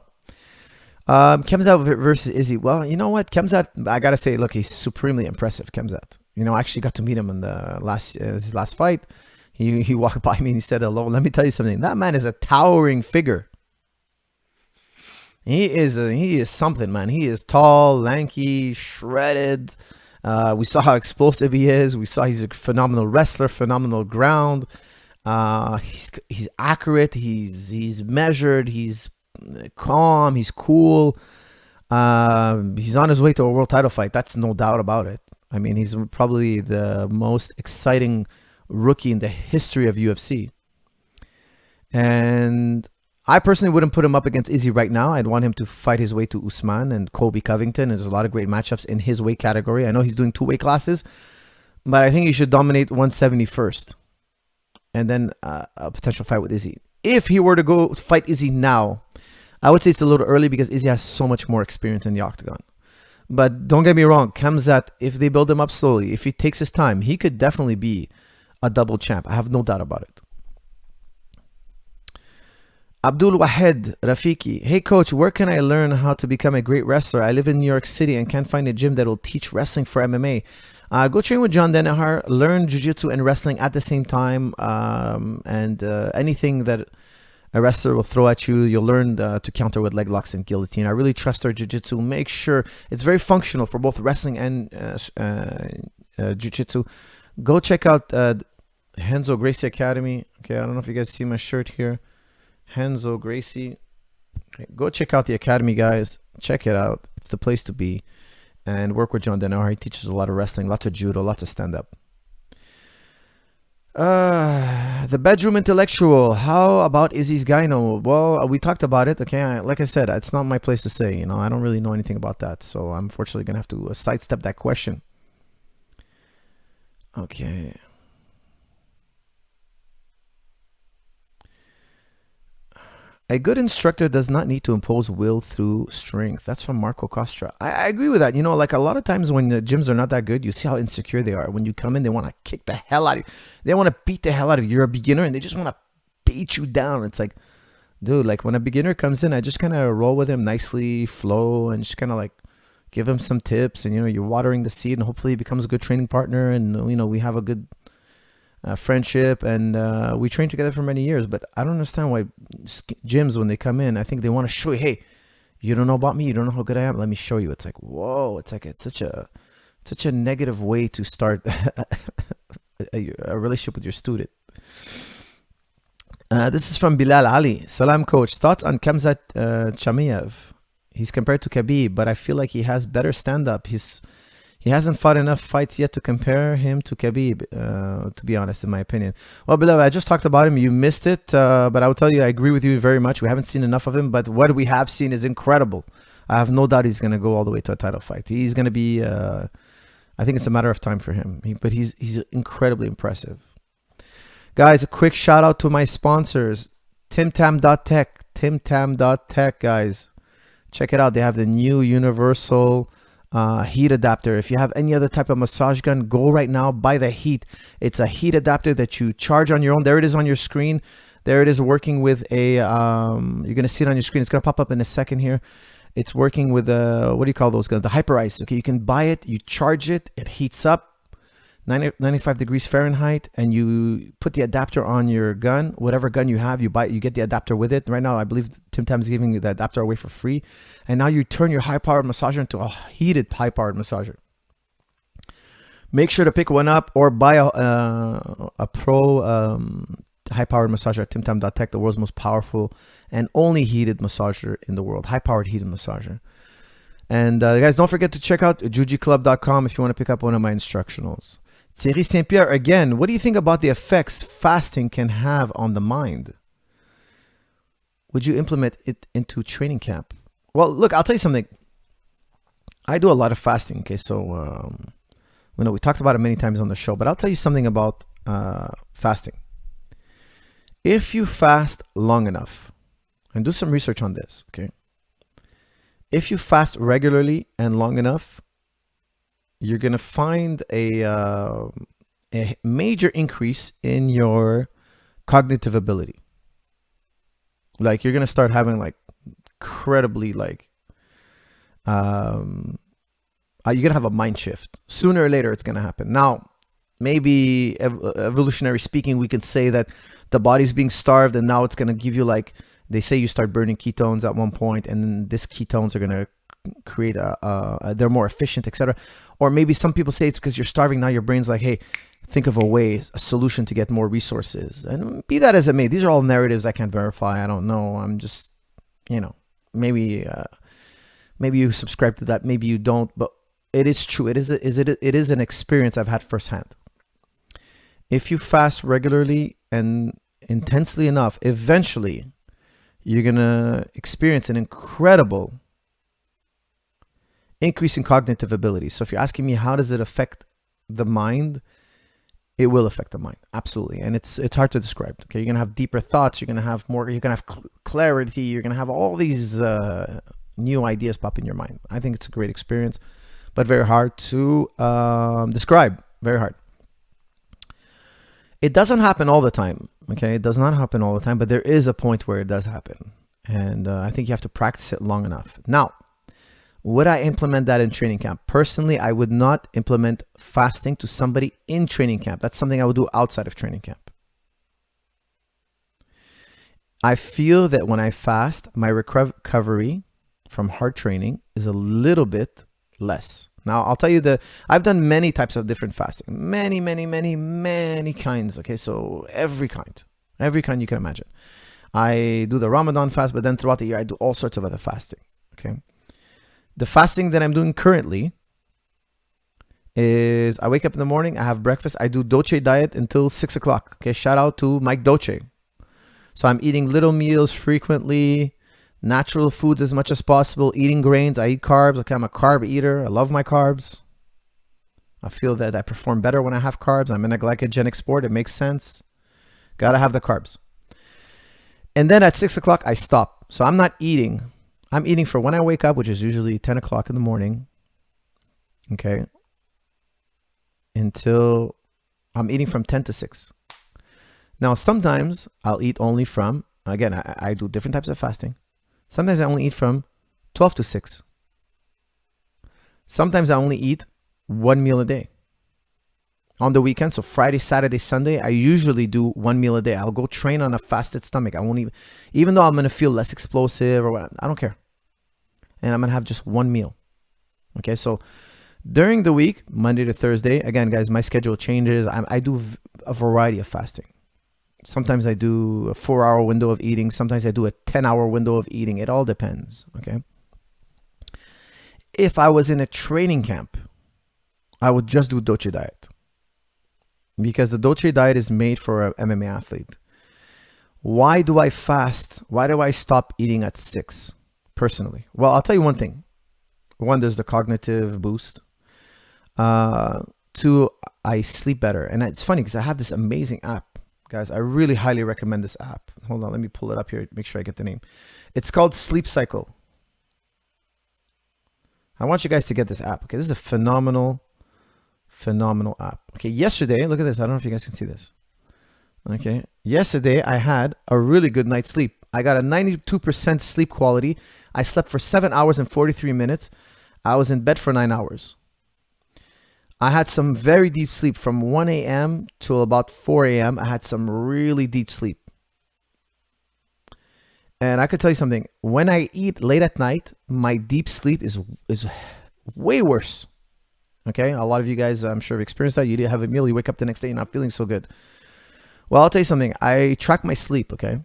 Khamzat versus Izzy. Well, you know what? Khamzat, I gotta say, look, he's supremely impressive. Khamzat. You know, I actually got to meet him in the his last fight. He walked by me and he said hello. Let me tell you something. That man is a towering figure. He is something, man. He is tall, lanky, shredded. We saw how explosive he is. We saw he's a phenomenal wrestler, phenomenal ground. He's accurate. He's measured. He's calm. He's cool. He's on his way to a world title fight. That's no doubt about it. I mean, he's probably the most exciting rookie in the history of UFC. And I personally wouldn't put him up against Izzy right now. I'd want him to fight his way to Usman and Colby Covington. There's a lot of great matchups in his weight category. I know he's doing 2 weight classes, but I think he should dominate 170 first. And then a potential fight with Izzy. If he were to go fight Izzy now, I would say it's a little early because Izzy has so much more experience in the octagon. But don't get me wrong, Khamzat, if they build him up slowly, if he takes his time, he could definitely be a double champ. I have no doubt about it. Abdul Wahed Rafiki. Hey coach, where can I learn how to become a great wrestler? I live in New York City and can't find a gym that will teach wrestling for MMA. Go train with John Danaher, learn jiu-jitsu and wrestling at the same time, and anything that a wrestler will throw at you, you'll learn to counter with leg locks and guillotine. I really trust our jiu-jitsu. Make sure it's very functional for both wrestling and jiu-jitsu. Go check out Henzo Gracie Academy. Okay, I don't know if you guys see my shirt here. Henzo Gracie. Okay, go check out the academy, guys. Check it out. It's the place to be. And work with John Danaher. He teaches a lot of wrestling, lots of judo, lots of stand-up. The bedroom intellectual. How about Izzy's gyno? Well, we talked about it. Okay, like I said, it's not my place to say. You know, I don't really know anything about that, so I'm unfortunately gonna have to sidestep that question. Okay. A good instructor does not need to impose will through strength. That's from Marco Costa. I agree with that. You know, like a lot of times when the gyms are not that good, you see how insecure they are. When you come in, they want to kick the hell out of you. They want to beat the hell out of you. You're a beginner and they just want to beat you down. It's like, dude, like when a beginner comes in, I just kind of roll with him nicely, flow, and just kind of like give him some tips. And, you know, you're watering the seed and hopefully he becomes a good training partner. And, you know, we have a good friendship, and we trained together for many years. But I don't understand why gyms, when they come in, I think they want to show you, hey, you don't know about me, you don't know how good I am, let me show you. It's like, whoa, it's such a negative way to start a relationship with your student. This is from Bilal Ali. Salam coach, thoughts on Khamzat Chimaev? He's compared to Khabib, but I feel like he has better stand-up. He hasn't fought enough fights yet to compare him to Khabib, to be honest, in my opinion. Well, Bilal, I just talked about him. You missed it, but I will tell you, I agree with you very much. We haven't seen enough of him, but what we have seen is incredible. I have no doubt he's going to go all the way to a title fight. He's going to be, I think it's a matter of time for him. But he's incredibly impressive. Guys, a quick shout out to my sponsors, timtam.tech. Timtam.tech, guys. Check it out. They have the new universal heat adapter. If you have any other type of massage gun, go right now, buy the heat. It's a heat adapter that you charge on your own. There it is on your screen. There it is working with a, you're going to see it on your screen. It's going to pop up in a second here. It's working with what do you call those guns? The Hyper Ice. Okay, you can buy it, you charge it, it heats up 95 degrees Fahrenheit, and you put the adapter on your gun, whatever gun you have, you buy it, you get the adapter with it. Right now, I believe Tim Tam is giving you the adapter away for free. And now you turn your high-powered massager into a heated high-powered massager. Make sure to pick one up or buy a pro high-powered massager at timtam.tech, the world's most powerful and only heated massager in the world, high-powered heated massager. And guys, don't forget to check out jujiclub.com if you want to pick up one of my instructionals. Thierry Saint-Pierre, again, what do you think about the effects fasting can have on the mind? Would you implement it into training camp? Well, look, I'll tell you something. I do a lot of fasting, okay? So, we talked about it many times on the show, but I'll tell you something about fasting. If you fast long enough, and do some research on this, okay? If you fast regularly and long enough, you're going to find a major increase in your cognitive ability. Like, you're going to start having like incredibly like, you're going to have a mind shift. Sooner or later, it's going to happen. Now, maybe evolutionary speaking, we can say that the body's being starved and now it's going to give you like, they say you start burning ketones at one point and then these ketones are going to create they're more efficient, etc. Or maybe some people say it's because you're starving. Now your brain's like, hey, think of a solution to get more resources. And be that as it may, these are all narratives I can't verify. I don't know. I'm just, maybe you subscribe to that, maybe you don't, but it is true. It is an experience I've had firsthand. If you fast regularly and intensely enough, eventually you're gonna experience an incredible increase in cognitive ability. So if you're asking me how does it affect the mind, it will affect the mind, absolutely. And it's hard to describe. Okay, you're gonna have deeper thoughts. You're gonna have more. You're gonna have clarity. You're gonna have all these new ideas pop in your mind. I think it's a great experience, but very hard to describe. Very hard. It doesn't happen all the time. Okay, it does not happen all the time, but there is a point where it does happen, and I think you have to practice it long enough. Now, would I implement that in training camp? Personally, I would not implement fasting to somebody in training camp. That's something I would do outside of training camp. I feel that when I fast, my recovery from hard training is a little bit less. Now, I'll tell you I've done many types of different fasting. Many kinds. Okay, so every kind you can imagine. I do the Ramadan fast, but then throughout the year, I do all sorts of other fasting. Okay. The fasting that I'm doing currently is I wake up in the morning, I have breakfast, I do Doce diet until 6 o'clock. Okay, shout out to Mike Doce. So I'm eating little meals frequently, natural foods as much as possible, eating grains, I eat carbs. Okay, I'm a carb eater. I love my carbs. I feel that I perform better when I have carbs. I'm in a glycogenic sport. It makes sense. Gotta have the carbs. And then at 6 o'clock, I stop. So I'm not eating. I'm eating for when I wake up, which is usually 10 o'clock in the morning. Okay. Until I'm eating from 10 to 6. Now, sometimes I'll eat only from, again, I do different types of fasting. Sometimes I only eat from 12 to 6. Sometimes I only eat one meal a day. On the weekend, so Friday, Saturday, Sunday, I usually do one meal a day. I'll go train on a fasted stomach. I won't even though I'm going to feel less explosive or what, I don't care. And I'm going to have just one meal. Okay, so during the week, Monday to Thursday, again, guys, my schedule changes. I do a variety of fasting. Sometimes I do a 4-hour window of eating. Sometimes I do a 10-hour window of eating. It all depends, okay? If I was in a training camp, I would just do Doce diet. Because the Doce diet is made for an MMA athlete. Why do I fast? Why do I stop eating at 6? personally? Well, I'll tell you one thing. One, there's the cognitive boost. Two, I sleep better. And it's funny because I have this amazing app. Guys, I really highly recommend this app. Hold on, let me pull it up here, make sure I get the name. It's called Sleep Cycle. I want you guys to get this app. Okay, this is a phenomenal app. Okay, yesterday, look at this. I don't know if you guys can see this. Okay, yesterday I had a really good night's sleep. I got a 92% sleep quality. I slept for 7 hours and 43 minutes. I was in bed for 9 hours. I had some very deep sleep from 1 a.m. till about 4 a.m. I had some really deep sleep. And I could tell you something. When I eat late at night, my deep sleep is way worse. Okay? A lot of you guys, I'm sure, have experienced that. You have a meal, you wake up the next day, you're not feeling so good. Well, I'll tell you something. I track my sleep, okay?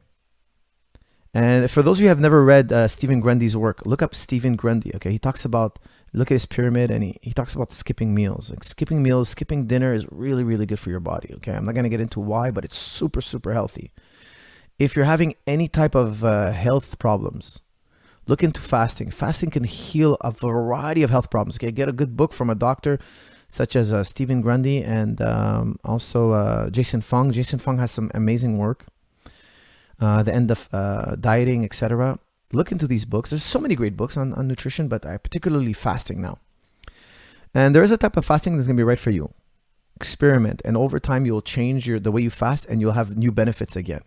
And for those of you who have never read Stephen Grundy's work, look up Stephen Grundy, okay? He talks about, look at his pyramid, and he talks about skipping meals. Like skipping meals, skipping dinner is really, really good for your body, okay? I'm not going to get into why, but it's super, super healthy. If you're having any type of health problems, look into fasting. Fasting can heal a variety of health problems, okay? Get a good book from a doctor such as Stephen Grundy and also Jason Fung. Jason Fung has some amazing work. The End of Dieting, etc. Look into these books. There's so many great books on nutrition, but I particularly fasting now. And there is a type of fasting that's going to be right for you. Experiment, and over time you'll change the way you fast, and you'll have new benefits again.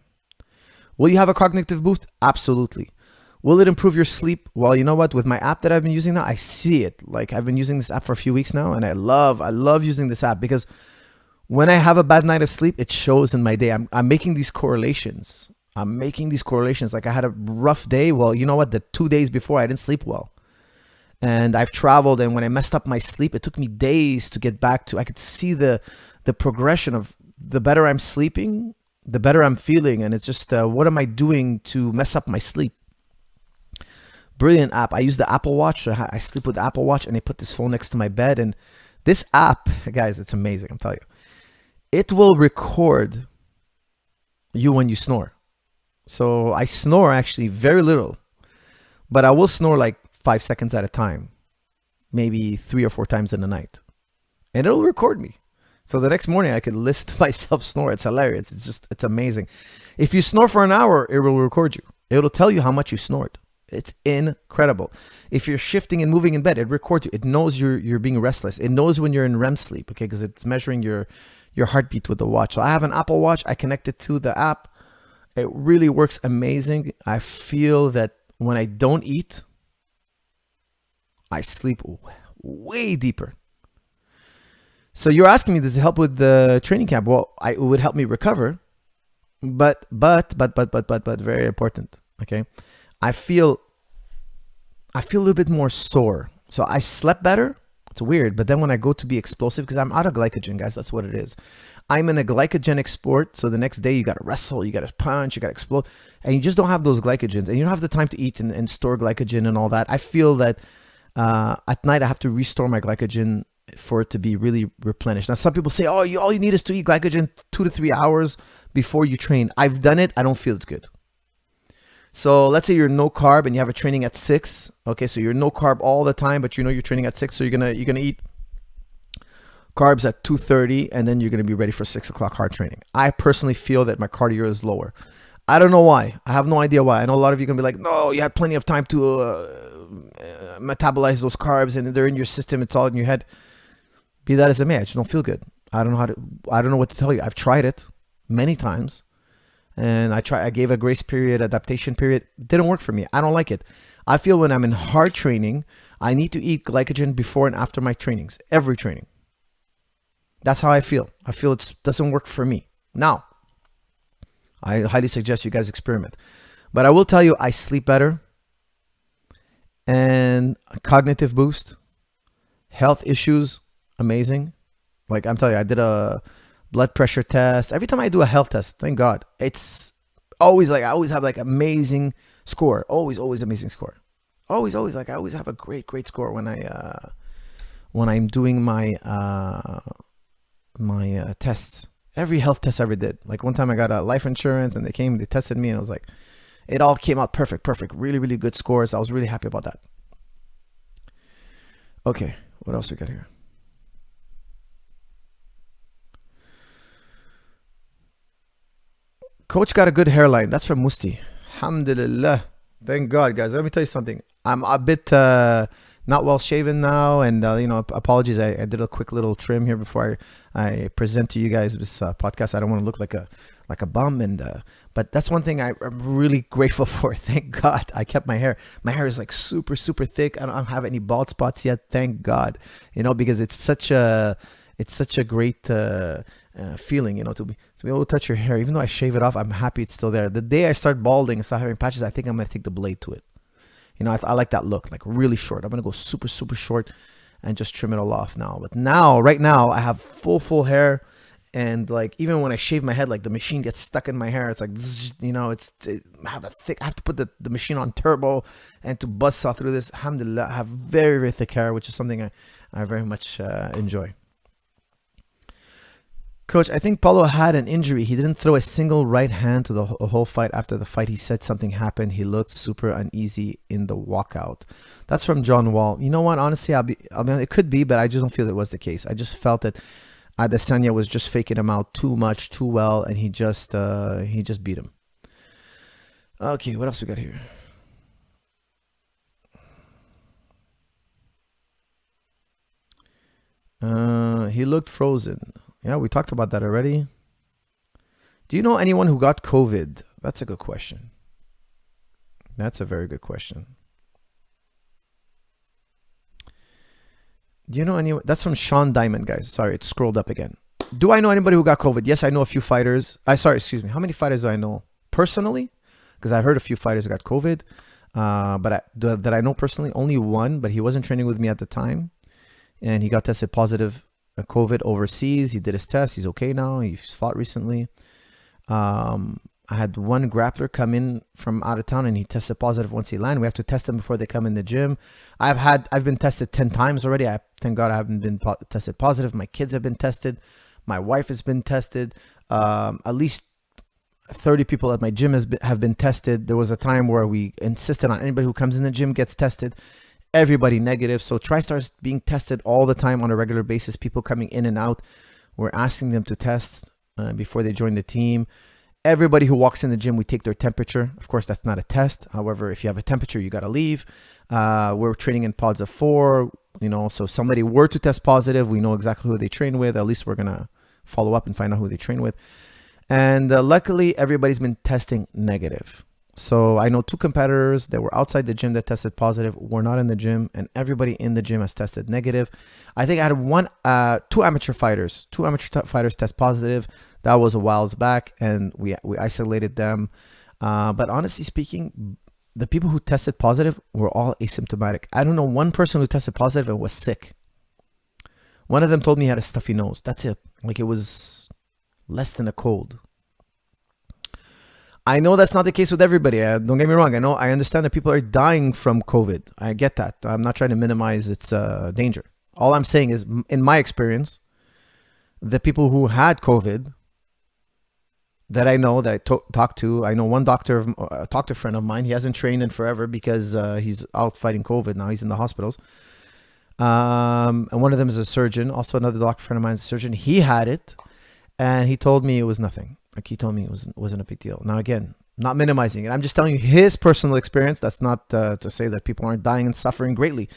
Will you have a cognitive boost? Absolutely. Will it improve your sleep? Well, you know what? With my app that I've been using now, I see it. Like I've been using this app for a few weeks now, and I love using this app because when I have a bad night of sleep, it shows in my day. I'm making these correlations. Like I had a rough day. Well, you know what? The 2 days before I didn't sleep well. And I've traveled, and when I messed up my sleep, it took me days to get back to, I could see the progression of the better I'm sleeping, the better I'm feeling. And it's just, what am I doing to mess up my sleep? Brilliant app. I use the Apple Watch. So I sleep with the Apple Watch, and I put this phone next to my bed. And this app, guys, it's amazing. I'm telling you, it will record you when you snore. So I snore actually very little, but I will snore like 5 seconds at a time, maybe 3 or 4 times in the night, and it'll record me. So the next morning I could listen to myself snore. It's hilarious. It's amazing. If you snore for an hour, it will record you. It'll tell you how much you snored. It's incredible. If you're shifting and moving in bed, it records you. It knows you're being restless. It knows when you're in REM sleep, okay, because it's measuring your heartbeat with the watch. So I have an Apple Watch. I connect it to the app. It really works amazing. I feel that when I don't eat, I sleep way deeper. So you're asking me, does it help with the training camp? Well, it would help me recover, but very important. Okay, I feel a little bit more sore. So I slept better. It's weird, but then when I go to be explosive, because I'm out of glycogen, guys, that's what it is. I'm in a glycogenic sport, so the next day you got to wrestle, you got to punch, you got to explode, and you just don't have those glycogens, and you don't have the time to eat and store glycogen and all that. I feel that at night I have to restore my glycogen for it to be really replenished. Now, some people say, oh, all you need is to eat glycogen 2 to 3 hours before you train. I've done it. I don't feel it's good. So let's say you're no carb and you have a training at 6. Okay, so you're no carb all the time, but you know you're training at 6, so you're gonna eat carbs at 2:30, and then you're gonna be ready for 6 o'clock hard training. I personally feel that my cardio is lower. I don't know why. I have no idea why. I know a lot of you are gonna be like, no, you had plenty of time to metabolize those carbs, and they're in your system. It's all in your head. Be that as it may, I just don't feel good. I don't know what to tell you. I've tried it many times. And I gave a grace period, adaptation period. Didn't work for me. I don't like it. I feel when I'm in hard training, I need to eat glycogen before and after my trainings, every training. That's how I feel. I feel it doesn't work for me. Now, I highly suggest you guys experiment. But I will tell you, I sleep better, and a cognitive boost, health issues, amazing. Like I'm telling you, I did a blood pressure test. Every time I do a health test, thank God, it's always like I always have like amazing score. Always amazing score. Always like I always have a great score when I'm doing my tests. Every health test I ever did. Like one time I got a life insurance and they tested me, and I was like, It all came out perfect. Really, really good scores. I was really happy about that. Okay, what else we got here? Coach got a good hairline. That's from Musti. Alhamdulillah. Thank God, guys. Let me tell you something. I'm a bit not well shaven now, and apologies. I did a quick little trim here before I present to you guys this podcast. I don't want to look like a bum, but that's one thing I'm really grateful for. Thank God I kept my hair. My hair is like super thick. I don't have any bald spots yet. Thank God, because it's such a great feeling, to be able to touch your hair. Even though I shave it off, I'm happy it's still there. The day I start balding and start having patches, I think I'm gonna take the blade to it. I like that look, like really short. I'm gonna go super short and just trim it all off now. But right now, I have full hair, and like even when I shave my head, like the machine gets stuck in my hair. It's like I have to put the machine on turbo and to buzz saw through this. Alhamdulillah, I have very thick hair, which is something I very much enjoy. Coach, I think Paulo had an injury. He didn't throw a single right hand to the whole fight. After the fight, he said something happened. He looked super uneasy in the walkout. That's from John Wall. You know what? Honestly, it could be, but I just don't feel it was the case. I just felt that Adesanya was just faking him out too much, too well, and he just beat him. Okay, what else we got here? He looked frozen. Yeah, we talked about that already. Do you know anyone who got COVID? That's a good question. That's a very good question. Do you know anyone? That's from Sean Diamond, guys. Sorry, it scrolled up again. Do I know anybody who got COVID? Yes, I know a few fighters. Excuse me. How many fighters do I know personally? Because I heard a few fighters got COVID. But that I know personally, only one, but he wasn't training with me at the time. And he got tested positive COVID overseas. He did his test. He's okay now. He's fought recently. I had one grappler come in from out of town and he tested positive once he landed. We have to test them before they come in the gym. I've been tested 10 times already. Thank God I haven't been tested positive. My kids have been tested. My wife has been tested. At least 30 people at my gym have been tested. There was a time where we insisted on anybody who comes in the gym gets tested. Everybody negative. So TriStar's being tested all the time on a regular basis. People coming in and out, we're asking them to test before they join the team. Everybody who walks in the gym, we take their temperature. Of course, that's not a test. However, if you have a temperature, you got to leave. We're training in pods of 4, so if somebody were to test positive, we know exactly who they train with. At least we're going to follow up and find out who they train with. And luckily, everybody's been testing negative. So I know 2 competitors that were outside the gym that tested positive, were not in the gym, and everybody in the gym has tested negative. I think I had 2 amateur fighters. 2 amateur fighters test positive. That was a while back, and we isolated them. But honestly speaking, the people who tested positive were all asymptomatic. I don't know one person who tested positive and was sick. One of them told me he had a stuffy nose. That's it. Like it was less than a cold. I know that's not the case with everybody. Don't get me wrong. I understand that people are dying from COVID. I get that. I'm not trying to minimize its danger. All I'm saying is, in my experience, the people who had COVID that I know, that I talked to, I know one doctor, a doctor friend of mine. He hasn't trained in forever because he's out fighting COVID now. He's in the hospitals. And one of them is a surgeon. Also another doctor friend of mine is a surgeon. He had it, and he told me it was nothing. Like he told me it wasn't a big deal. Now again, not minimizing it. I'm just telling you his personal experience. That's not to say that people aren't dying and suffering greatly,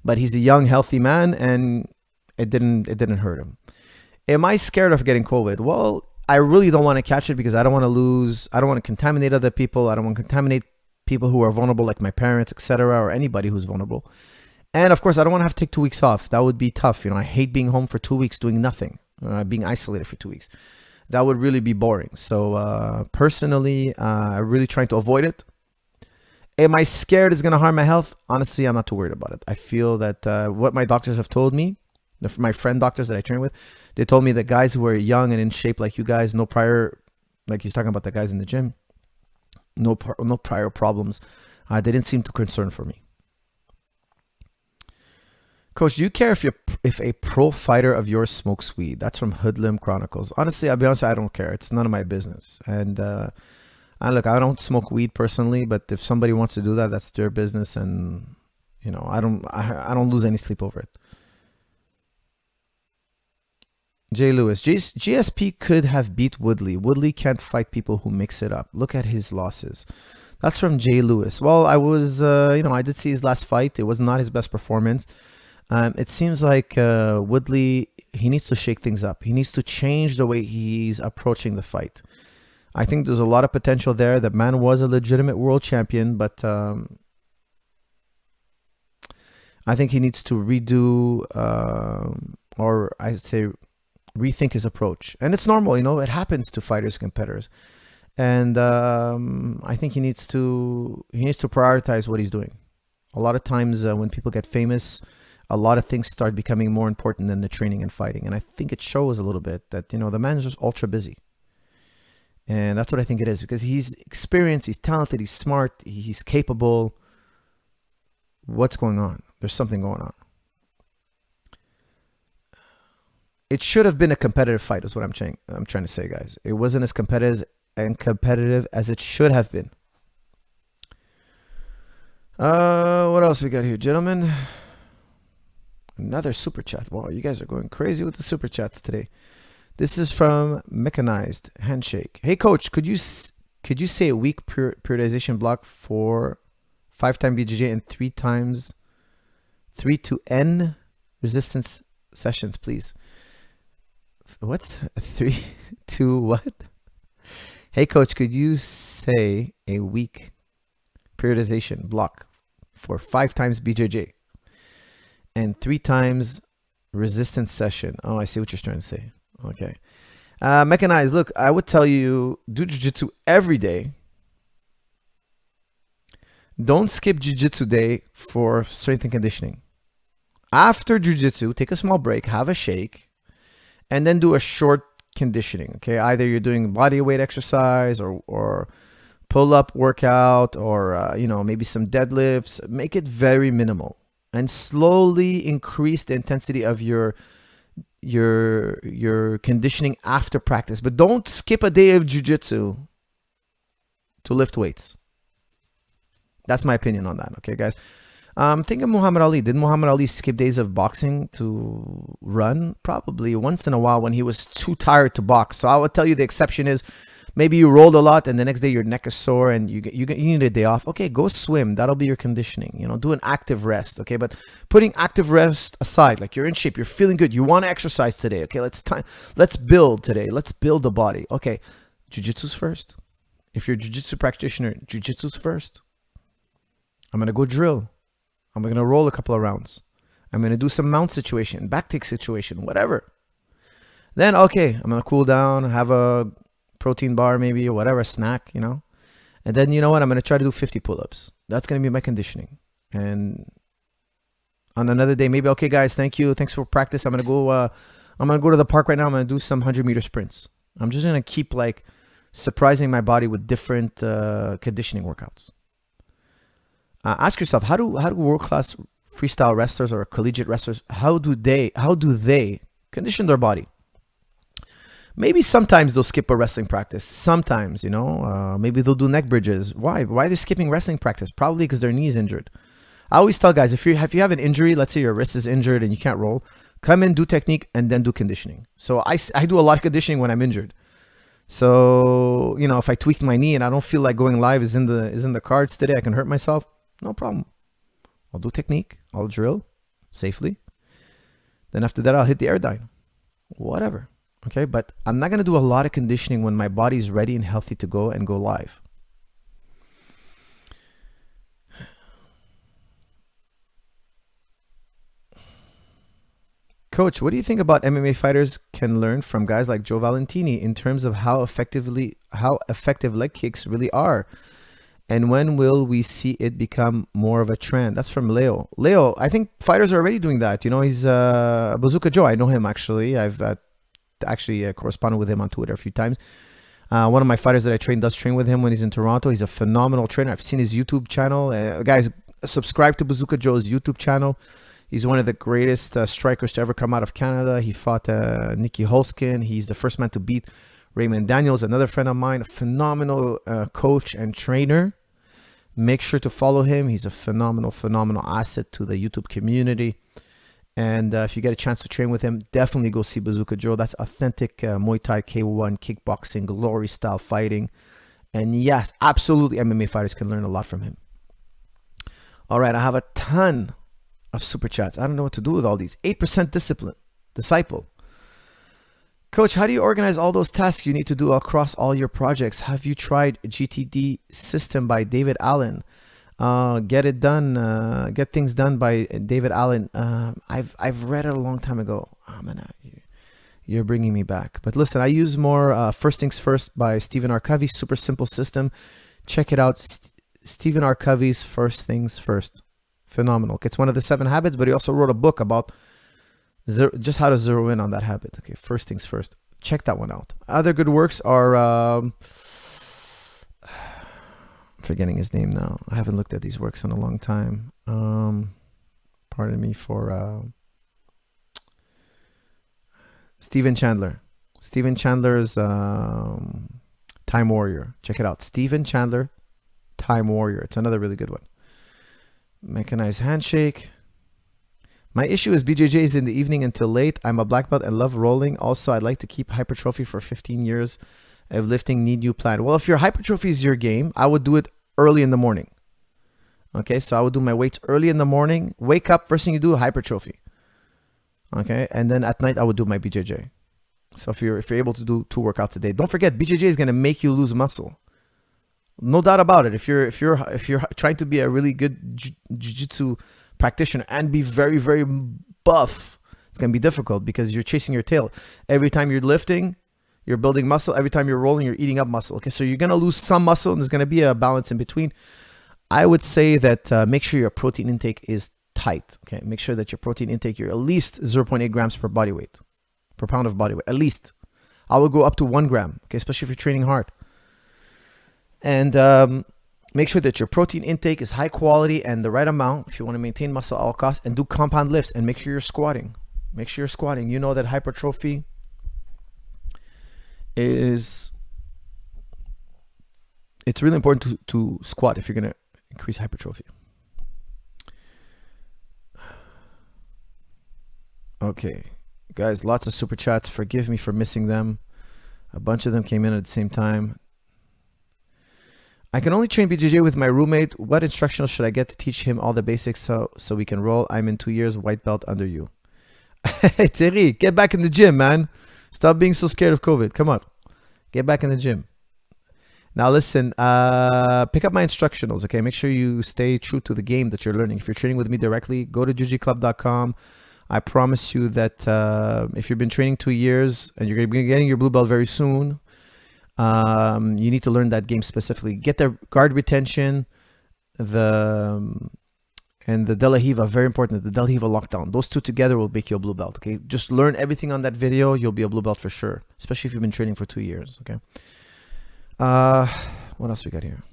but he's a young, healthy man, and it didn't hurt him. Am I scared of getting COVID? Well, I really don't want to catch it because I don't want to contaminate other people. I don't want to contaminate people who are vulnerable, like my parents, etc., or anybody who's vulnerable. And of course, I don't want to have to take 2 weeks off. That would be tough. I hate being home for 2 weeks doing nothing, being isolated for 2 weeks. That would really be boring. So personally, I'm really trying to avoid it. Am I scared it's going to harm my health? Honestly, I'm not too worried about it. I feel that what my doctors have told me, my friend doctors that I train with, they told me that guys who are young and in shape like you guys, no prior, like he's talking about the guys in the gym, no prior problems. They didn't seem too concerned for me. Coach, do you care if a pro fighter of yours smokes weed? That's from Hoodlum Chronicles. Honestly, I'll be honest, I don't care. It's none of my business. And Look, I don't smoke weed personally, but if somebody wants to do that, that's their business, and I don't lose any sleep over it. Jay Lewis, GSP could have beat Woodley. Woodley can't fight people who mix it up. Look at his losses. That's from Jay Lewis. Well, I was, I did see his last fight. It was not his best performance. It seems like Woodley, he needs to shake things up. He needs to change the way he's approaching the fight. I think there's a lot of potential there. The man was a legitimate world champion, but I think he needs to redo, or I'd say rethink his approach. And it's normal, it happens to fighters, competitors. And I think he needs to prioritize what he's doing. A lot of times when people get famous, a lot of things start becoming more important than the training and fighting. And I think it shows a little bit that, the man's just ultra busy. And that's what I think it is, because he's experienced, he's talented, he's smart, he's capable. What's going on? There's something going on. It should have been a competitive fight, is what I'm trying to say, guys. It wasn't as competitive as it should have been. What else we got here, gentlemen? Another super chat. Wow, you guys are going crazy with the super chats today. This is from Mechanized Handshake. Hey, coach, could you say a week periodization block for 5-time BJJ and 3 to N resistance sessions, please? What? 3 to what? Hey, coach, could you say a week periodization block for 5 times BJJ and 3 times resistance session? Oh, I see what you're trying to say. Okay. Mechanized, look, I would tell you, do jiu-jitsu every day. Don't skip jiu-jitsu day for strength and conditioning. After jiu-jitsu, take a small break, have a shake, and then do a short conditioning. Okay, either you're doing body weight exercise or pull-up workout, or maybe some deadlifts. Make it very minimal and slowly increase the intensity of your conditioning after practice. But don't skip a day of jiu-jitsu to lift weights. That's my opinion on that. Okay, guys. Think of Muhammad Ali. Did Muhammad Ali skip days of boxing to run? Probably once in a while when he was too tired to box. So I would tell you the exception is maybe you rolled a lot and the next day your neck is sore and you need a day off. Okay, go swim. That'll be your conditioning. Do an active rest. Okay, but putting active rest aside, like you're in shape, you're feeling good, you want to exercise today. Okay, let's build today. Let's build the body. Okay, jiu-jitsu's first. If you're a jiu-jitsu practitioner, jiu-jitsu's first. I'm gonna go drill. I'm going to roll a couple of rounds. I'm going to do some mount situation, back take situation, whatever. Then, okay, I'm going to cool down, have a protein bar maybe, or whatever, snack, And then, you know what? I'm going to try to do 50 pull-ups. That's going to be my conditioning. And on another day, maybe, okay, guys, thank you. Thanks for practice. I'm going to go to the park right now. I'm going to do some 100-meter sprints. I'm just going to keep, surprising my body with different conditioning workouts. Ask yourself, how do world-class freestyle wrestlers or collegiate wrestlers, how do they condition their body? Maybe sometimes they'll skip a wrestling practice. Sometimes, maybe they'll do neck bridges. Why? Why are they skipping wrestling practice? Probably because their knee's injured. I always tell guys, if you have an injury, let's say your wrist is injured and you can't roll, come in, do technique, and then do conditioning. So I do a lot of conditioning when I'm injured. So, if I tweak my knee and I don't feel like going live is in the cards today, I can hurt myself. No problem. I'll do technique. I'll drill safely. Then after that, I'll hit the airdyne. Whatever. Okay, but I'm not going to do a lot of conditioning when my body's ready and healthy to go live. Coach, what do you think about MMA fighters can learn from guys like Joe Valentini in terms of how effective leg kicks really are? And when will we see it become more of a trend? That's from Leo. Leo, I think fighters are already doing that. He's Bazooka Joe. I know him, actually. I've actually corresponded with him on Twitter a few times. One of my fighters that I train does train with him when he's in Toronto. He's a phenomenal trainer. I've seen his YouTube channel. Guys, subscribe to Bazooka Joe's YouTube channel. He's one of the greatest strikers to ever come out of Canada. He fought Nicky Holskin. He's the first man to beat Raymond Daniels, another friend of mine, a phenomenal coach and trainer. Make sure to follow him. He's a phenomenal asset to the YouTube community. And if you get a chance to train with him, definitely go see Bazooka Joe. That's authentic Muay Thai, K1, kickboxing, glory style fighting. And yes, absolutely MMA fighters can learn a lot from him. All right, I have a ton of super chats. I don't know what to do with all these. 8% disciple. Coach, how do you organize all those tasks you need to do across all your projects? Have you tried GTD System by David Allen? Get things done by David Allen. I've read it a long time ago. Oh man, you're bringing me back. But listen, I use more First Things First by Stephen R. Covey. Super simple system. Check it out. Stephen R. Covey's First Things First. Phenomenal. It's one of the 7 habits, but he also wrote a book about just how to zero in on that habit. Okay, First Things First. Check that one out. Other good works are forgetting his name now. I haven't looked at these works in a long time. Pardon me for Stephen Chandler. Stephen Chandler's Time Warrior. Check it out. Stephen Chandler, Time Warrior. It's another really good one. Mechanized Handshake. My issue is BJJs in the evening until late. I'm a black belt and love rolling. Also, I'd like to keep hypertrophy for 15 years. If lifting, need new plan. Well, if your hypertrophy is your game, I would do it early in the morning. Okay, so I would do my weights early in the morning. Wake up, first thing you do, hypertrophy. Okay, and then at night I would do my BJJ. So if you're able to do 2 workouts a day, don't forget BJJ is gonna make you lose muscle. No doubt about it. If you're trying to be a really good jiu-jitsu practitioner and be very, very buff, it's gonna be difficult because you're chasing your tail. Every time you're lifting, you're building muscle. Every time you're rolling, you're eating up muscle. Okay, so you're gonna lose some muscle, and there's gonna be a balance in between. I would say that make sure your protein intake is tight. Okay, make sure that your protein intake, you're at least 0.8 grams per body weight, per pound of body weight, at least. I would go up to 1 gram. Okay, especially if you're training hard. And make sure that your protein intake is high quality and the right amount if you want to maintain muscle at all costs. And do compound lifts and make sure you're squatting. Make sure you're squatting. You know that hypertrophy it's really important to squat if you're going to increase hypertrophy. Okay, guys, lots of super chats. Forgive me for missing them. A bunch of them came in at the same time. I can only train BJJ with my roommate. What instructional should I get to teach him all the basics so we can roll? I'm in 2 years, white belt under you. Hey, Thierry, get back in the gym, man. Stop being so scared of COVID. Come on. Get back in the gym. Now listen, pick up my instructionals, okay? Make sure you stay true to the game that you're learning. If you're training with me directly, go to jujiclub.com. I promise you that if you've been training 2 years and you're going to be getting your blue belt very soon, you need to learn that game specifically. Get the guard retention, and the De La Hiva, very important, the De La Hiva lockdown. Those 2 together will make you a blue belt, okay? Just learn everything on that video. You'll be a blue belt for sure, especially if you've been training for 2 years, okay? What else we got here?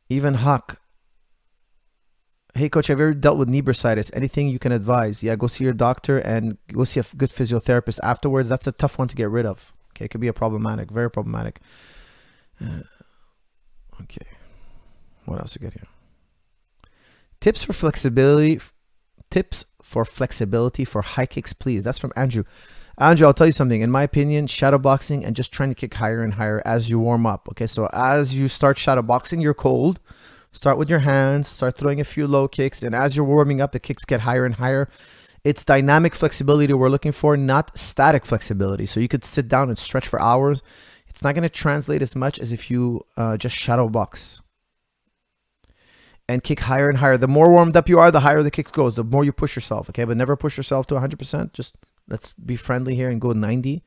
Even Huck. Hey, coach, have you ever dealt with knee bursitis? Anything you can advise? Yeah, go see your doctor and go see a good physiotherapist afterwards. That's a tough one to get rid of. Okay, it could be very problematic. Okay, what else we got here? Tips for flexibility for high kicks, please. That's from Andrew. Andrew, I'll tell you something. In my opinion, shadow boxing and just trying to kick higher and higher as you warm up. Okay, so as you start shadow boxing, you're cold. Start with your hands, start throwing a few low kicks, and as you're warming up, the kicks get higher and higher. It's dynamic flexibility we're looking for, not static flexibility. So you could sit down and stretch for hours. It's not going to translate as much as if you just shadow box and kick higher and higher. The more warmed up you are, the higher the kick goes, the more you push yourself, okay? But never push yourself to 100%. Just let's be friendly here and go 90.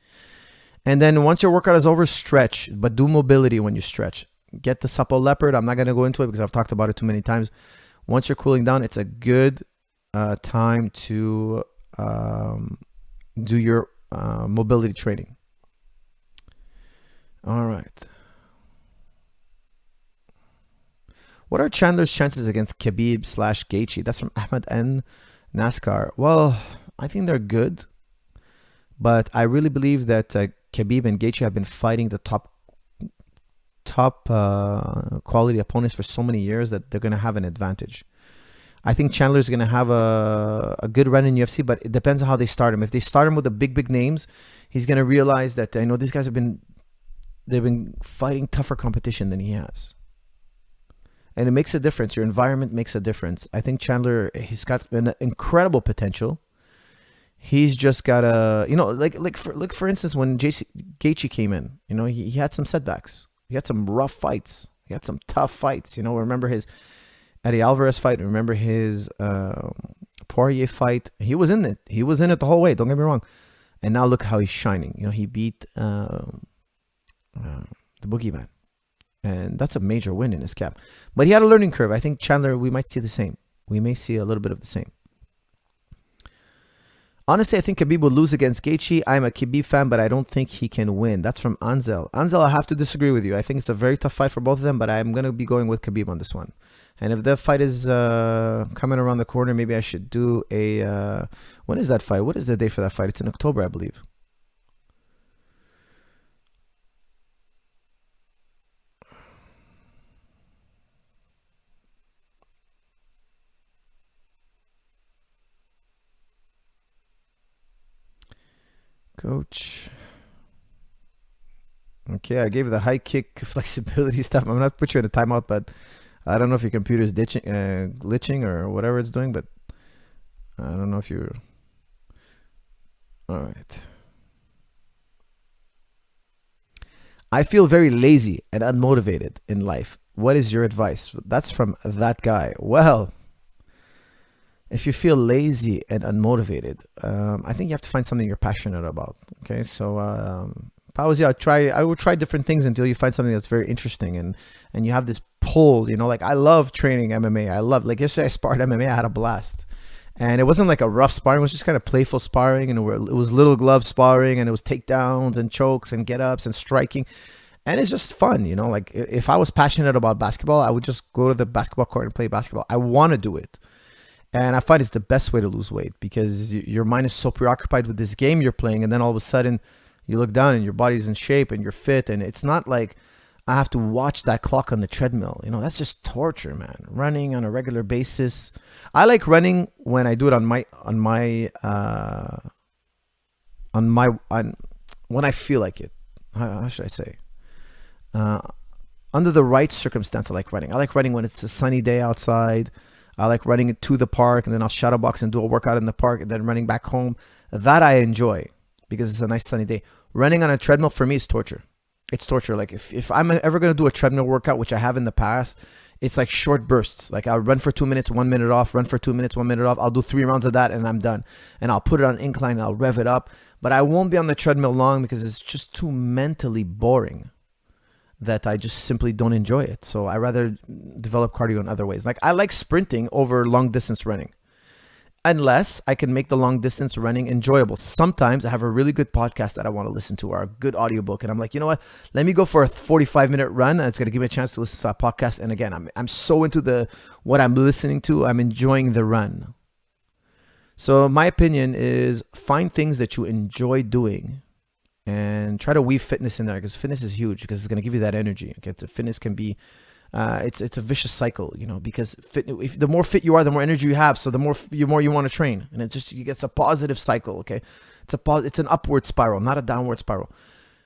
And then once your workout is over, stretch, but do mobility when you stretch. Get the supple leopard. I'm not going to go into it because I've talked about it too many times. Once you're cooling down, it's a good time to do your mobility training. All right. What are Chandler's chances against Khabib / Gaethje? That's from Ahmed N. NASCAR. Well, I think they're good, but I really believe that Khabib and Gaethje have been fighting the top quality opponents for so many years that they're going to have an advantage. I think Chandler's going to have a good run in UFC, but it depends on how they start him. If they start him with the big names, he's going to realize that, I know these guys they've been fighting tougher competition than he has. And it makes a difference. Your environment makes a difference. I think Chandler, he's got an incredible potential. He's just got a, for instance, when Gaethje came in, he had some setbacks. He had some rough fights. He had some tough fights. Remember his Eddie Alvarez fight. Remember his Poirier fight. He was in it. He was in it the whole way. Don't get me wrong. And now look how he's shining. He beat the Boogeyman. And that's a major win in his cap. But he had a learning curve. I think Chandler, we might see the same. We may see a little bit of the same. Honestly, I think Khabib will lose against Gaethje. I'm a Khabib fan, but I don't think he can win. That's from Anzel. Anzel, I have to disagree with you. I think it's a very tough fight for both of them, but I'm going to be going with Khabib on this one. And if that fight is coming around the corner, maybe I should do a... when is that fight? What is the date for that fight? It's in October, I believe. Coach. Okay, I gave the high kick flexibility stuff. I'm not put you in a timeout, but I don't know if your computer's glitching or whatever it's doing, but I don't know if you're... All right. I feel very lazy and unmotivated in life. What is your advice? That's from that guy. Well, if you feel lazy and unmotivated, I think you have to find something you're passionate about. Okay, so if I was you, I would try different things until you find something that's very interesting and you have this pull. Like I love training MMA. I love, like yesterday I sparred MMA. I had a blast, and it wasn't like a rough sparring. It was just kind of playful sparring, and it was little glove sparring, and it was takedowns and chokes and get ups and striking. And it's just fun, like if I was passionate about basketball, I would just go to the basketball court and play basketball. I want to do it. And I find it's the best way to lose weight because your mind is so preoccupied with this game you're playing. And then all of a sudden you look down and your body's in shape and you're fit. And it's not like I have to watch that clock on the treadmill. That's just torture, man. Running on a regular basis. I like running when I do it when I feel like it. How should I say? Under the right circumstance, I like running. I like running when it's a sunny day outside. I like running it to the park, and then I'll shadow box and do a workout in the park, and then running back home. That I enjoy because it's a nice sunny day. Running on a treadmill for me is torture. It's torture. Like if I'm ever going to do a treadmill workout, which I have in the past, it's like short bursts. Like I'll run for 2 minutes, 1 minute off, run for 2 minutes, 1 minute off. I'll do 3 rounds of that and I'm done. And I'll put it on incline and I'll rev it up. But I won't be on the treadmill long because it's just too mentally boring that I just simply don't enjoy it. So I rather develop cardio in other ways. Like I like sprinting over long distance running, unless I can make the long distance running enjoyable. Sometimes I have a really good podcast that I want to listen to or a good audiobook. And I'm like, you know what? Let me go for a 45-minute run. And it's going to give me a chance to listen to that podcast. And again, I'm so into what I'm listening to. I'm enjoying the run. So my opinion is find things that you enjoy doing and try to weave fitness in there because fitness is huge because it's going to give you that energy. Okay, so fitness can be, it's a vicious cycle, because the more fit you are, the more energy you have. So the more you want to train, and it's a positive cycle. Okay, it's an upward spiral, not a downward spiral.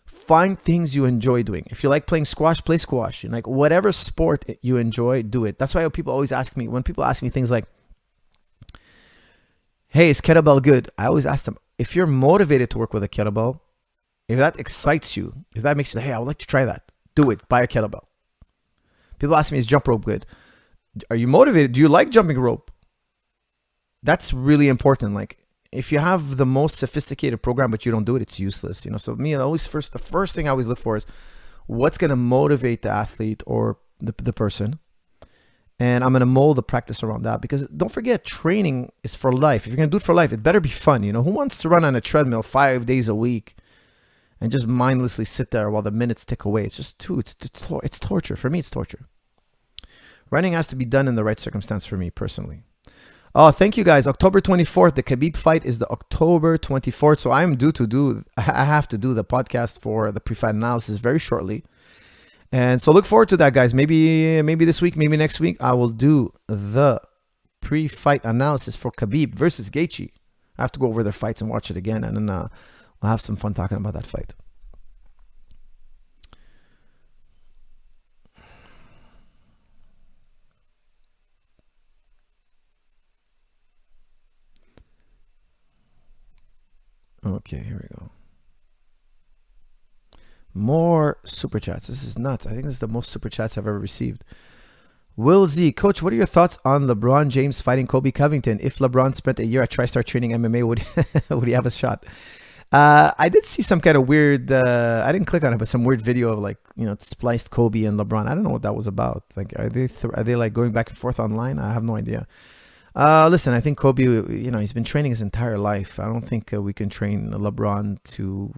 Find things you enjoy doing. If you like playing squash, play squash. And like whatever sport you enjoy, do it. That's why people always ask me, when people ask me things like, hey, is kettlebell good? I always ask them, if you're motivated to work with a kettlebell, if that excites you, if that makes you say, hey, I would like to try that, do it. Buy a kettlebell. People ask me, is jump rope good? Are you motivated? Do you like jumping rope? That's really important. Like if you have the most sophisticated program, but you don't do it, it's useless. So me, the first thing I always look for is what's going to motivate the athlete or the person. And I'm going to mold the practice around that because don't forget, training is for life. If you're going to do it for life, it better be fun. Who wants to run on a treadmill 5 days a week and just mindlessly sit there while the minutes tick away? It's just it's torture. For me, it's torture. Running has to be done in the right circumstance for me personally. Oh, thank you guys. October 24th, the Khabib fight is the October 24th. So I'm due to do, I have to do the podcast for the pre-fight analysis very shortly. And so look forward to that, guys. Maybe this week, maybe next week, I will do the pre-fight analysis for Khabib versus Gaethje. I have to go over their fights and watch it again, and then we'll have some fun talking about that fight. Okay, here we go. More super chats. This is nuts. I think this is the most super chats I've ever received. Will Z, Coach, what are your thoughts on LeBron James fighting Kobe Covington? If LeBron spent a year at TriStar training MMA, would he have a shot? I did see some kind of weird, I didn't click on it, but some weird video of like, spliced Kobe and LeBron. I don't know what that was about. Like, are they like going back and forth online? I have no idea. Listen, I think Kobe, he's been training his entire life. I don't think we can train LeBron to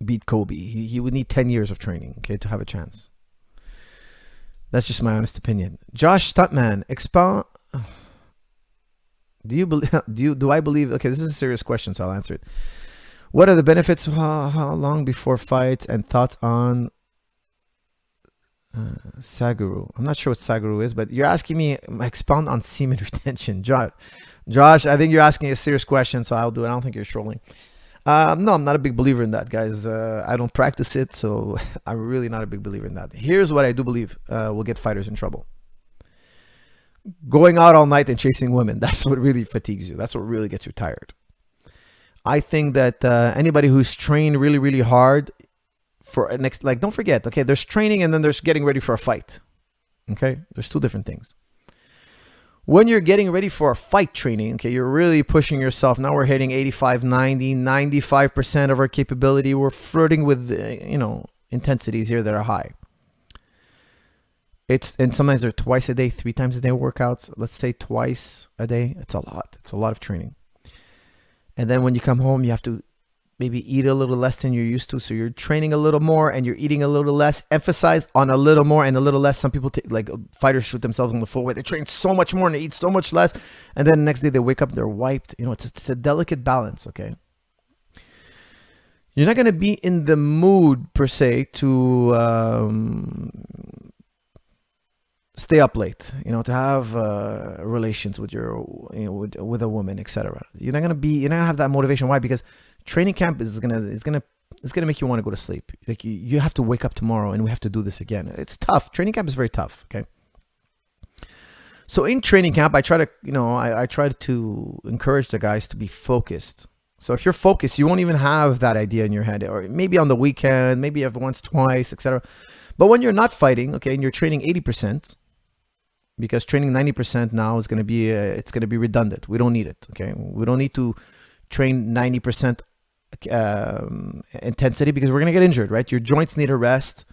beat Kobe. He would need 10 years of training, okay, to have a chance. That's just my honest opinion. Josh Stuntman, expound. Do I believe? Okay, this is a serious question, so I'll answer it. What are the benefits? How long before fights and thoughts on Switcheroo? I'm not sure what Switcheroo is, but you're asking me expound on semen retention. Josh, I think you're asking a serious question, so I'll do it. I don't think you're trolling. No, I'm not a big believer in that, guys. I don't practice it, so I'm really not a big believer in that. Here's what I do believe will get fighters in trouble. Going out all night and chasing women, that's what really fatigues you. That's what really gets you tired. I think that anybody who's trained really, really hard for next, like, don't forget, okay, there's training and then there's getting ready for a fight. Okay, there's two different things. When you're getting ready for a fight training, okay, you're really pushing yourself. Now we're hitting 85, 90, 95% of our capability. We're flirting with, intensities here that are high. And sometimes they're twice a day, 3 times a day workouts. Let's say twice a day. It's a lot. It's a lot of training. And then when you come home, you have to maybe eat a little less than you're used to. So you're training a little more and you're eating a little less. Emphasize on a little more and a little less. Some people like fighters shoot themselves in the foot where they train so much more and they eat so much less. And then the next day they wake up, they're wiped. It's a delicate balance, okay? You're not going to be in the mood per se to stay up late, to have relations with with a woman, etc. You're not gonna have that motivation. Why? Because training camp is gonna make you want to go to sleep. Like you have to wake up tomorrow and we have to do this again. It's tough. Training camp is very tough. Okay. So in training camp, I try to encourage the guys to be focused. So if you're focused, you won't even have that idea in your head, or maybe on the weekend, maybe once, twice, etc. But when you're not fighting, okay, and you're training 80%. Because training 90% now is going to be it's going to be redundant. We don't need it. Okay, we don't need to train 90% intensity because we're going to get injured, right? Your joints need a rest.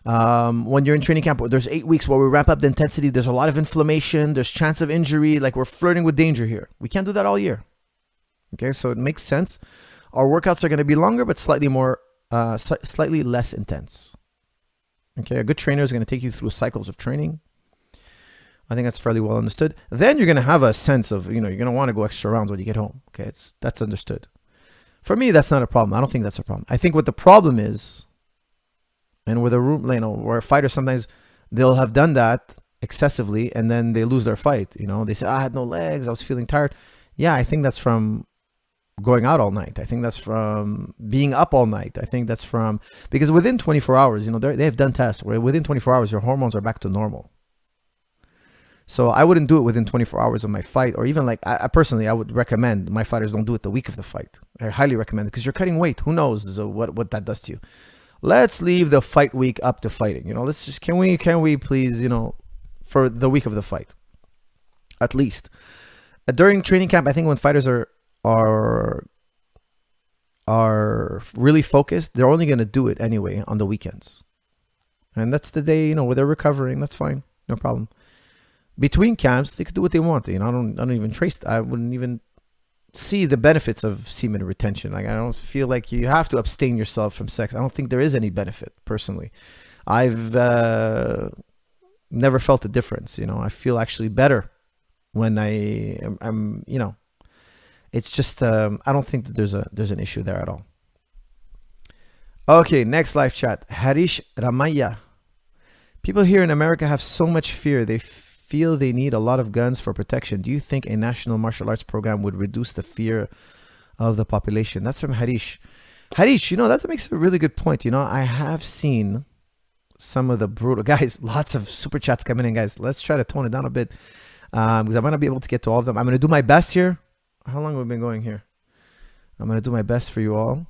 When you're in training camp, there's 8 weeks where we ramp up the intensity. There's a lot of inflammation. There's chance of injury. Like we're flirting with danger here. We can't do that all year. Okay, so it makes sense. Our workouts are going to be longer, but slightly less intense. Okay, a good trainer is going to take you through cycles of training. I think that's fairly well understood. Then you're going to have a sense of, you're going to want to go extra rounds when you get home. Okay, that's understood. For me, that's not a problem. I don't think that's a problem. I think what the problem is, and with a room, where fighters sometimes they'll have done that excessively and then they lose their fight. They say, I had no legs, I was feeling tired. Yeah, I think that's from going out all night. I think that's from being up all night. I think that's from, because within 24 hours, they've done tests where within 24 hours, your hormones are back to normal. So I wouldn't do it within 24 hours of my fight, or even like I personally, I would recommend my fighters don't do it the week of the fight. I highly recommend it because you're cutting weight. Who knows what that does to you? Let's leave the fight week up to fighting. Let's just can we please for the week of the fight, at least during training camp. I think when fighters are really focused, they're only going to do it anyway on the weekends, and that's the day where they're recovering. That's fine, no problem. Between camps, they could do what they want. I don't even trace. I wouldn't even see the benefits of semen retention. Like I don't feel like you have to abstain yourself from sex. I don't think there is any benefit personally. I've never felt a difference. I feel actually better when I'm it's just I don't think that there's an issue there at all. Okay, next live chat. Harish Ramaya. People here in America have so much fear. They feel they need a lot of guns for protection. Do you think a national martial arts program would reduce the fear of the population? That's from Harish. Harish, that makes a really good point. I have seen some of the brutal guys. Lots of super chats coming in, guys. Let's try to tone it down a bit because I'm going to be able to get to all of them. I'm going to do my best here. How long have we been going here? I'm going to do my best for you all.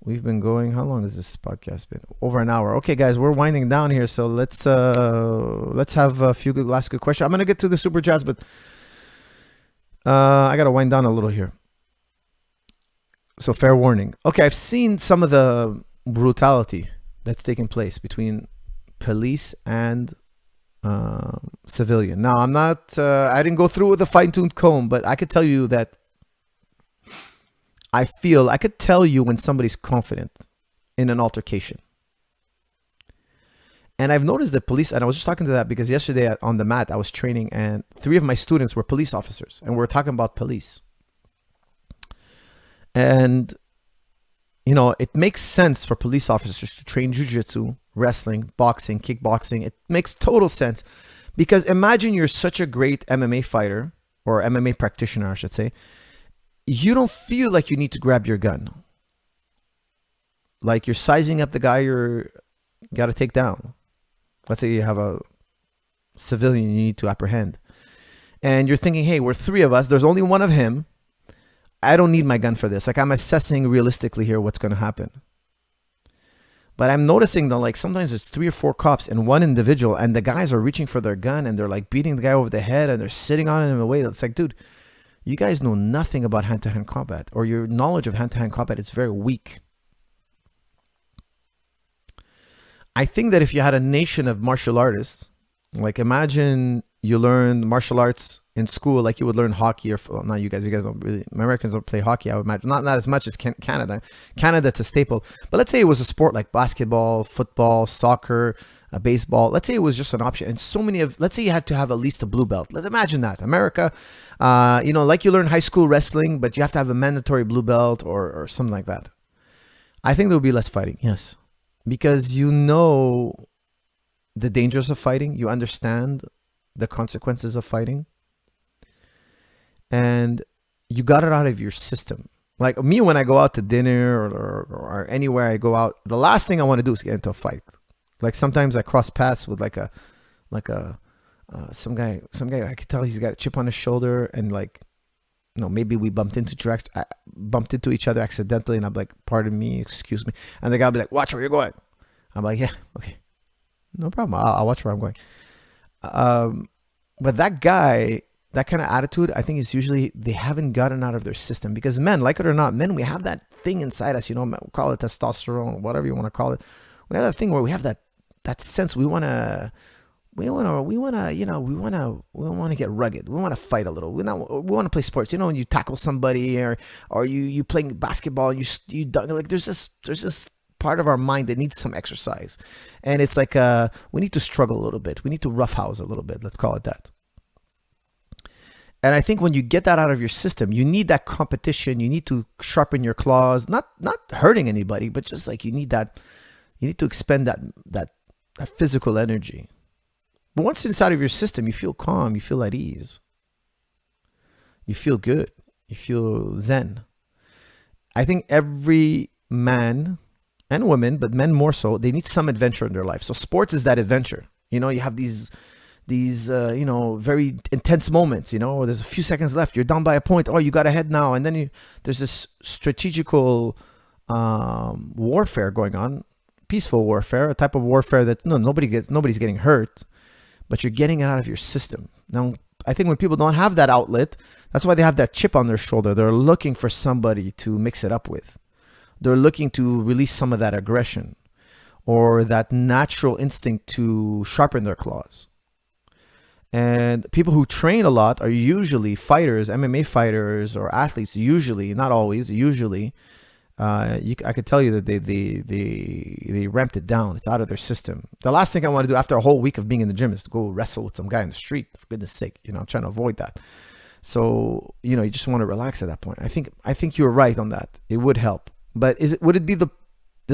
We've been going, how long has this podcast been? Over an hour. Okay, guys, we're winding down here. So let's have a few last good questions. I'm going to get to the super chats, but I got to wind down a little here. So fair warning. Okay, I've seen some of the brutality that's taking place between police and civilian. Now, I'm not, I didn't go through with a fine-tuned comb, but I could tell you that I could tell you when somebody's confident in an altercation. And I've noticed that police, and I was just talking to that because yesterday on the mat, I was training and 3 of my students were police officers and we were talking about police. And, it makes sense for police officers to train jiu-jitsu, wrestling, boxing, kickboxing. It makes total sense because imagine you're such a great MMA fighter or MMA practitioner, I should say. You don't feel like you need to grab your gun. Like you're sizing up the guy you got to take down. Let's say you have a civilian you need to apprehend. And you're thinking, hey, we're 3 of us. There's only one of him. I don't need my gun for this. Like I'm assessing realistically here what's going to happen. But I'm noticing that like sometimes there's 3 or 4 cops and one individual and the guys are reaching for their gun and they're like beating the guy over the head and they're sitting on him in a way that's like, dude, you guys know nothing about hand-to-hand combat, or your knowledge of hand-to-hand combat is very weak. I think that if you had a nation of martial artists, like imagine you learned martial arts in school like you would learn hockey, or well, not you guys don't really, Americans don't play hockey, I would imagine. Not as much as Canada. Canada, it's a staple. But let's say it was a sport like basketball, football, soccer, baseball. Let's say it was just an option. And let's say you had to have at least a blue belt. Let's imagine that. America, like you learn high school wrestling, but you have to have a mandatory blue belt or something like that. I think there would be less fighting, yes. Because the dangers of fighting. You understand the consequences of fighting. And you got it out of your system. Like me, when I go out to dinner or anywhere I go out, the last thing I want to do is get into a fight. Like sometimes I cross paths with some guy I could tell he's got a chip on his shoulder, and like, maybe we bumped into each other accidentally, and I'm like, pardon me, excuse me, and the guy will be like, watch where you're going. I'm like, yeah, okay, no problem, I'll watch where I'm going. But that guy, that kind of attitude, I think is usually they haven't gotten out of their system, because men, like it or not, we have that thing inside us, we'll call it testosterone, whatever you want to call it. We have that thing where we have that sense we want to get rugged. We want to fight a little. We want to play sports. When you tackle somebody or you playing basketball, you like there's this part of our mind that needs some exercise, and it's like we need to struggle a little bit. We need to roughhouse a little bit. Let's call it that. And I think when you get that out of your system, you need that competition. You need to sharpen your claws, not hurting anybody, but just like you need that. You need to expend that physical energy. But once inside of your system, you feel calm, you feel at ease. You feel good. You feel zen. I think every man and woman, but men more so, they need some adventure in their life. So sports is that adventure. You have these very intense moments, where there's a few seconds left. You're down by a point. Oh, you got ahead now. And then there's this strategical warfare going on. Peaceful warfare, a type of warfare that nobody's getting hurt, but you're getting it out of your system. Now, I think when people don't have that outlet, that's why they have that chip on their shoulder. They're looking for somebody to mix it up with. They're looking to release some of that aggression or that natural instinct to sharpen their claws. And people who train a lot are usually fighters, MMA fighters or athletes, usually, not always, usually, I could tell you that they ramped it down. It's out of their system. The last thing I want to do after a whole week of being in the gym is to go wrestle with some guy in the street. For goodness sake, I'm trying to avoid that. So you just want to relax at that point. I think you're right on that. It would help, but would it be the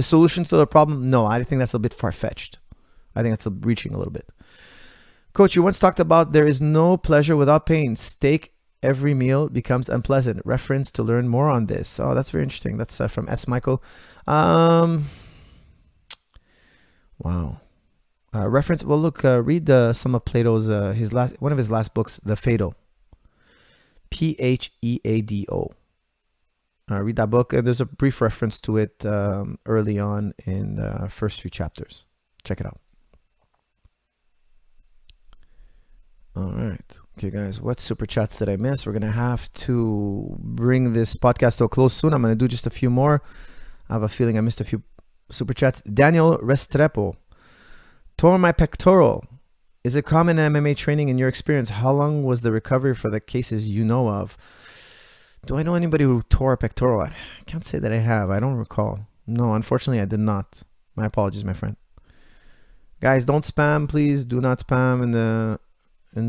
solution to the problem? No, I think that's a bit far-fetched. I think that's reaching a little bit. Coach, you once talked about there is no pleasure without pain. Steak every meal becomes unpleasant. Reference to learn more on this. Oh, that's very interesting. That's from S. Michael. Wow. Reference. Well, look. Read some of Plato's one of his last books, The Phaedo. Pheado. Read that book. There's a brief reference to it early on in the first few chapters. Check it out. All right. Okay, guys, what super chats did I miss? We're going to have to bring this podcast to a close soon. I'm going to do just a few more. I have a feeling I missed a few super chats. Daniel Restrepo. Tore my pectoral. Is it common in MMA training in your experience? How long was the recovery for the cases you know of? Do I know anybody who tore a pectoral? I can't say that I have. I don't recall. No, unfortunately, I did not. My apologies, my friend. Guys, don't spam, please. Do not spam in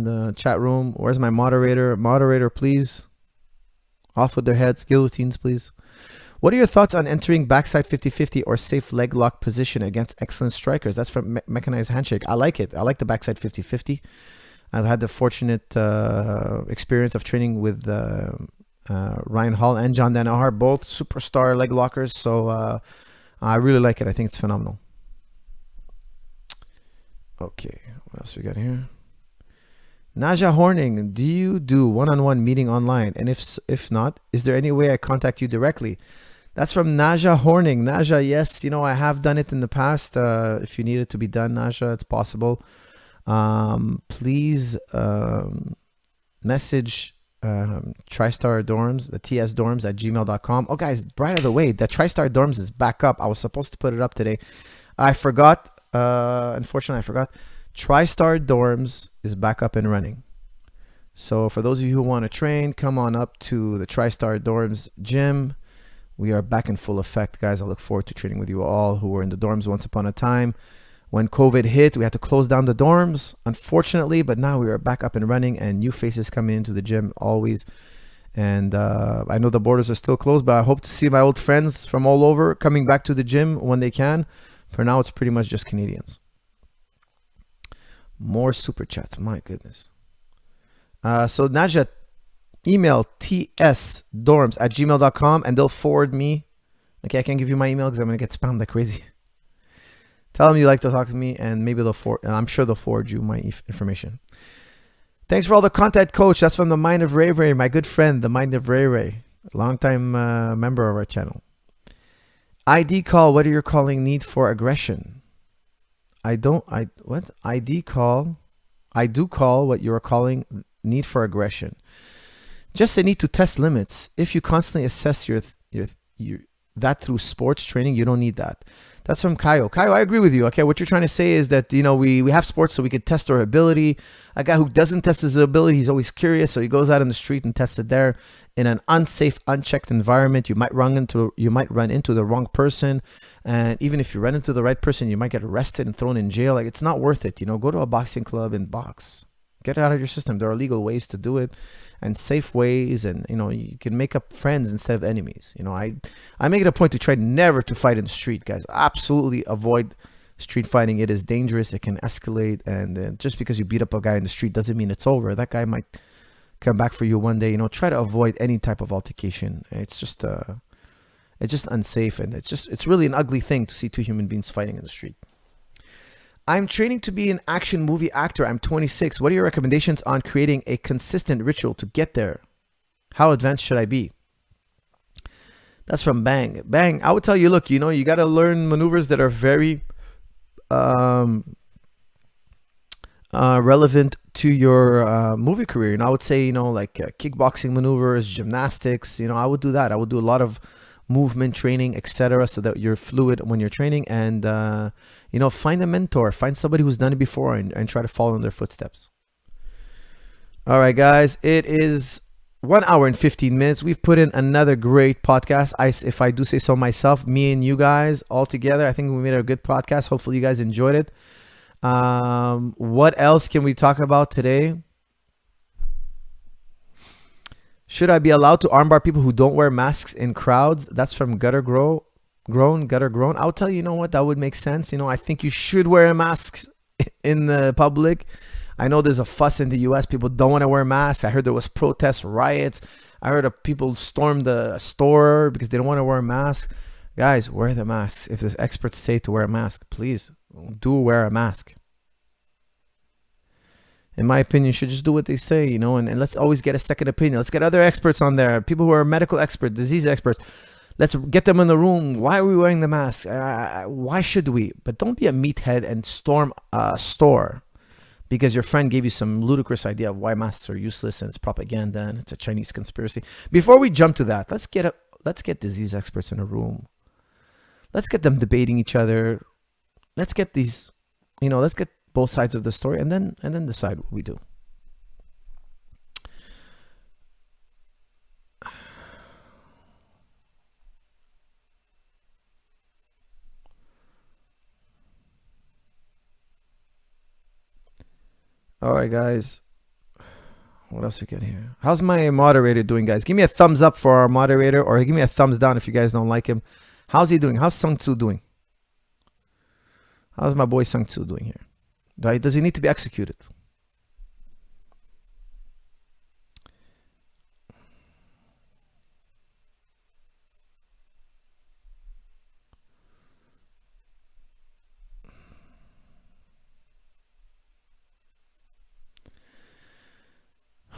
the chat room. Where's my moderator? Moderator, please. Off with their heads. Guillotines, please. What are your thoughts on entering backside 50-50 or safe leg lock position against excellent strikers? That's from Mechanized Handshake. I like it. I like the backside 50-50. I've had the fortunate experience of training with Ryan Hall and John Danaher, both superstar leg lockers. So I really like it. I think it's phenomenal. Okay, what else we got here? Naja Horning, do you do one-on-one meeting online? And if not, is there any way I contact you directly? That's from Naja Horning. Naja, yes, I have done it in the past. If you need it to be done, Naja, it's possible. Please message TriStar Dorms, the TS Dorms at gmail.com. Oh, guys, right out of the way, the TriStar Dorms is back up. I was supposed to put it up today. I forgot. Unfortunately, I forgot. TriStar Dorms is back up and running. So for those of you who want to train, come on up to the TriStar Dorms gym. We are back in full effect, guys. I look forward to training with you all who were in the dorms once upon a time. When COVID hit, we had to close down the dorms, unfortunately, but now we are back up and running and new faces coming into the gym always. And I know the borders are still closed, but I hope to see my old friends from all over coming back to the gym when they can. For now, it's pretty much just Canadians. More super chats. My goodness. So Naja, email tsdorms at gmail.com and they'll forward me. Okay, I can't give you my email because I'm going to get spammed like crazy. Tell them you like to talk to me and maybe I'm sure they'll forward you my information. Thanks for all the content, Coach. That's from the Mind of Ray Ray, my good friend, the Mind of Ray Ray, a longtime member of our channel. ID call, what are you calling need for aggression? I do call what you're calling need for aggression. Just a need to test limits. If you constantly assess your that through sports training, you don't need that. That's from Kaio. Kaio, I agree with you. Okay, what you're trying to say is that we have sports so we could test our ability. A guy who doesn't test his ability, he's always curious, so he goes out in the street and tests it there in an unsafe, unchecked environment. You might run into the wrong person, and even if you run into the right person, you might get arrested and thrown in jail. Like, it's not worth it. Go to a boxing club and box. Get it out of your system. There are legal ways to do it and safe ways, and you can make up friends instead of enemies. I make it a point to try never to fight in the street, guys. Absolutely avoid street fighting. It is dangerous. It can escalate, and just because you beat up a guy in the street doesn't mean it's over. That guy might come back for you one day. Try to avoid any type of altercation. It's just unsafe, and it's really an ugly thing to see two human beings fighting in the street. I'm training to be an action movie actor. I'm 26. What are your recommendations on creating a consistent ritual to get there? How advanced should I be? That's from Bang. Bang, I would tell you, look, you got to learn maneuvers that are very relevant to your movie career. I would say, like kickboxing maneuvers, gymnastics. I would do that. I would do a lot of movement training, etc., so that you're fluid when you're training. And find a mentor, find somebody who's done it before, and try to follow in their footsteps. All right, guys, it is 1 hour and 15 minutes. We've put in another great podcast. If I do say so myself, me and you guys all together, I think we made a good podcast. Hopefully you guys enjoyed it. What else can we talk about today? Should I be allowed to armbar people who don't wear masks in crowds? That's from Gutter Grown. I'll tell you, you know what? That would make sense. You know, I think you should wear a mask in the public. I know there's a fuss in the US. People don't want to wear masks. I heard there was protests, riots. I heard of people stormed the store because they don't want to wear a mask. Guys, wear the masks. If the experts say to wear a mask, please do wear a mask. In my opinion, you should just do what they say, you know, and let's always get a second opinion. Let's get other experts on there, people who are medical experts, disease experts. Let's get them in the room. Why are we wearing the mask? Why should we? But don't be a meathead and storm a store because your friend gave you some ludicrous idea of why masks are useless and it's propaganda and it's a Chinese conspiracy. Before we jump to that, let's get disease experts in a room. Let's get them debating each other. Let's get these, you know, let's get both sides of the story and then decide what we do. All right, guys. What else we get here? How's my moderator doing, guys? Give me a thumbs up for our moderator, or give me a thumbs down if you guys don't like him. How's he doing? How's Sung Tzu doing? How's my boy Sung Tzu doing here? Does he need to be executed?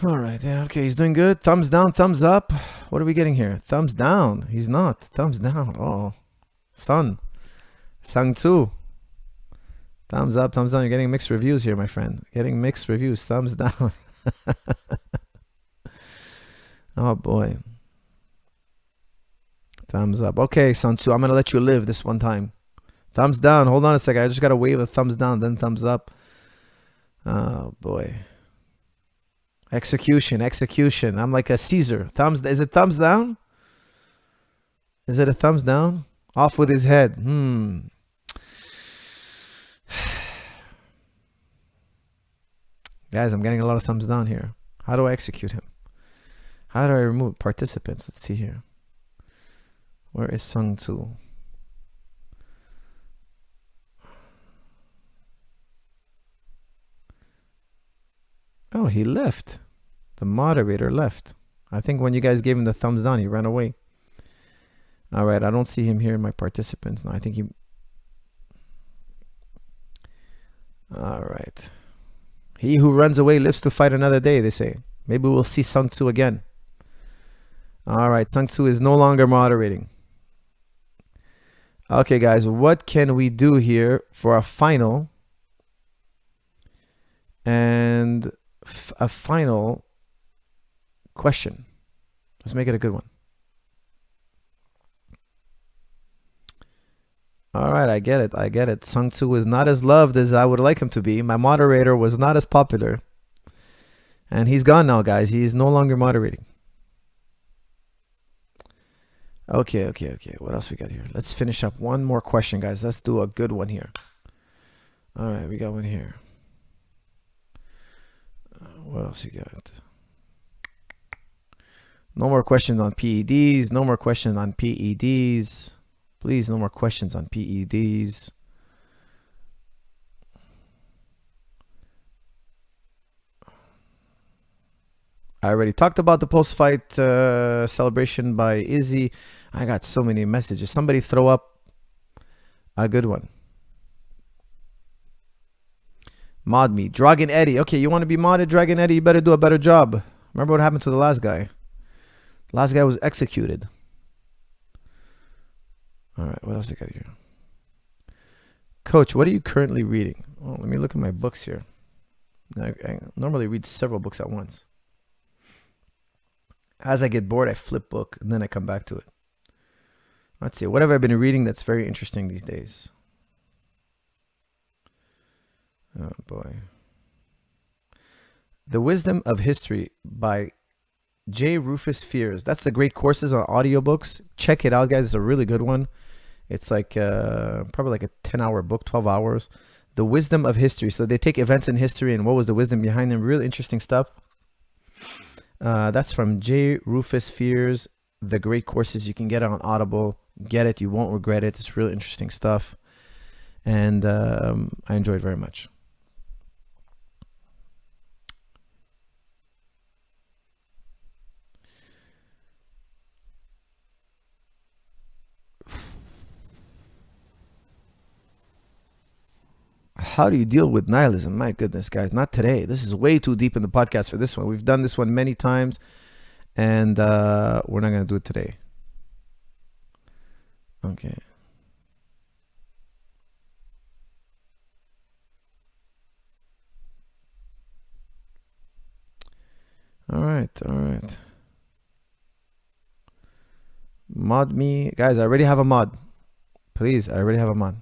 All right. Yeah. Okay. He's doing good. Thumbs down. Thumbs up. What are we getting here? Thumbs down. He's not. Thumbs down. Oh, Sung Tzu. Thumbs up. Thumbs down. You're getting mixed reviews here, my friend. Getting mixed reviews. Thumbs down. Oh boy. Thumbs up. Okay, Sung Tzu. I'm gonna let you live this one time. Thumbs down. Hold on a second. I just gotta wave a thumbs down, then thumbs up. Oh boy. Execution. I'm like a Caesar. Is it thumbs down? Is it a thumbs down? Off with his head. Guys, I'm getting a lot of thumbs down here. How do I execute him? How do I remove participants? Let's see here. Where is Sung Tzu? Oh, he left. The moderator left. I think when you guys gave him the thumbs down, he ran away. All right, I don't see him here in my participants. No, I think he... All right. He who runs away lives to fight another day, they say. Maybe we'll see Sung Tzu again. All right, Sung Tzu is no longer moderating. Okay, guys, what can we do here for a final? And a final question. Let's make it a good one. All right, I get it. Sung Tzu is not as loved as I would like him to be. My moderator was not as popular. And he's gone now, guys. He is no longer moderating. Okay. What else we got here? Let's finish up one more question, guys. Let's do a good one here. All right, we got one here. What else you got? No more questions on PEDs. No more questions on PEDs. Please, no more questions on PEDs. I already talked about the post-fight celebration by Izzy. I got so many messages. Somebody throw up a good one. Mod me. Dragon Eddie. Okay, you want to be modded, Dragon Eddie? You better do a better job. Remember what happened to the last guy? The last guy was executed. All right, what else we got here? Coach, what are you currently reading? Oh, let me look at my books here. I normally read several books at once. As I get bored, I flip book and then I come back to it. Let's see. What have I been reading that's very interesting these days? Oh boy. The Wisdom of History by J. Rufus Fears. That's the Great Courses on audiobooks. Check it out, guys. It's a really good one. It's like probably like a 10-hour book, 12 hours. The Wisdom of History. So they take events in history and what was the wisdom behind them. Really interesting stuff. That's from J. Rufus Fears. The Great Courses. You can get it on Audible. Get it. You won't regret it. It's really interesting stuff. And I enjoyed it very much. How do you deal with nihilism? My goodness, guys, not today. This is way too deep in the podcast for this one. We've done this one many times, and we're not going to do it today. Okay. All right. Mod me. Guys, I already have a mod. Please, I already have a mod.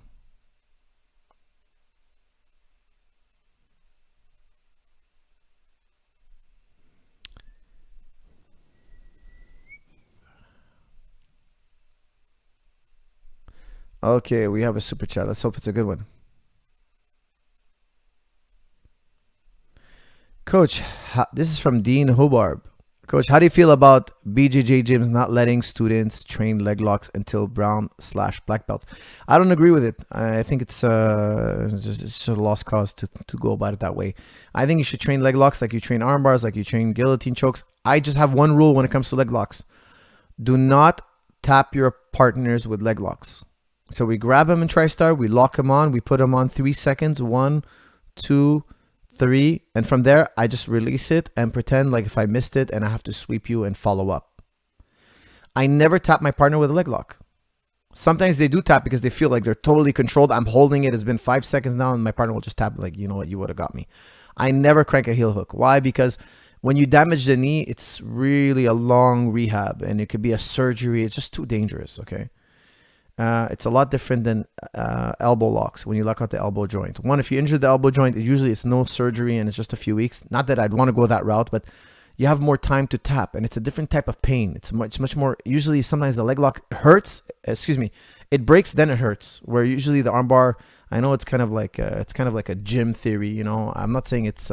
Okay, we have a super chat. Let's hope it's a good one. Coach, this is from Dean Hubarb. Coach, how do you feel about BJJ gyms not letting students train leg locks until brown/black belt? I don't agree with it. I think it's just a lost cause to go about it that way. I think you should train leg locks like you train arm bars, like you train guillotine chokes. I just have one rule when it comes to leg locks. Do not tap your partners with leg locks. So we grab him in TriStar, we lock him on, we put him on 3 seconds, 1, 2, 3, and from there I just release it and pretend like if I missed it and I have to sweep you and follow up. I never tap my partner with a leg lock. Sometimes they do tap because they feel like they're totally controlled. I'm holding it, it's been 5 seconds now, and my partner will just tap like, you know what, you would have got me. I never crank a heel hook. Why? Because when you damage the knee, it's really a long rehab and it could be a surgery. It's just too dangerous, okay? It's a lot different than elbow locks when you lock out the elbow joint. One, if you injure the elbow joint, usually it's no surgery and it's just a few weeks. Not that I'd want to go that route, but you have more time to tap and it's a different type of pain. It's much more, usually sometimes the leg lock hurts, it breaks, then it hurts. Where usually the arm bar, I know it's kind of like a gym theory, you know. I'm not saying it's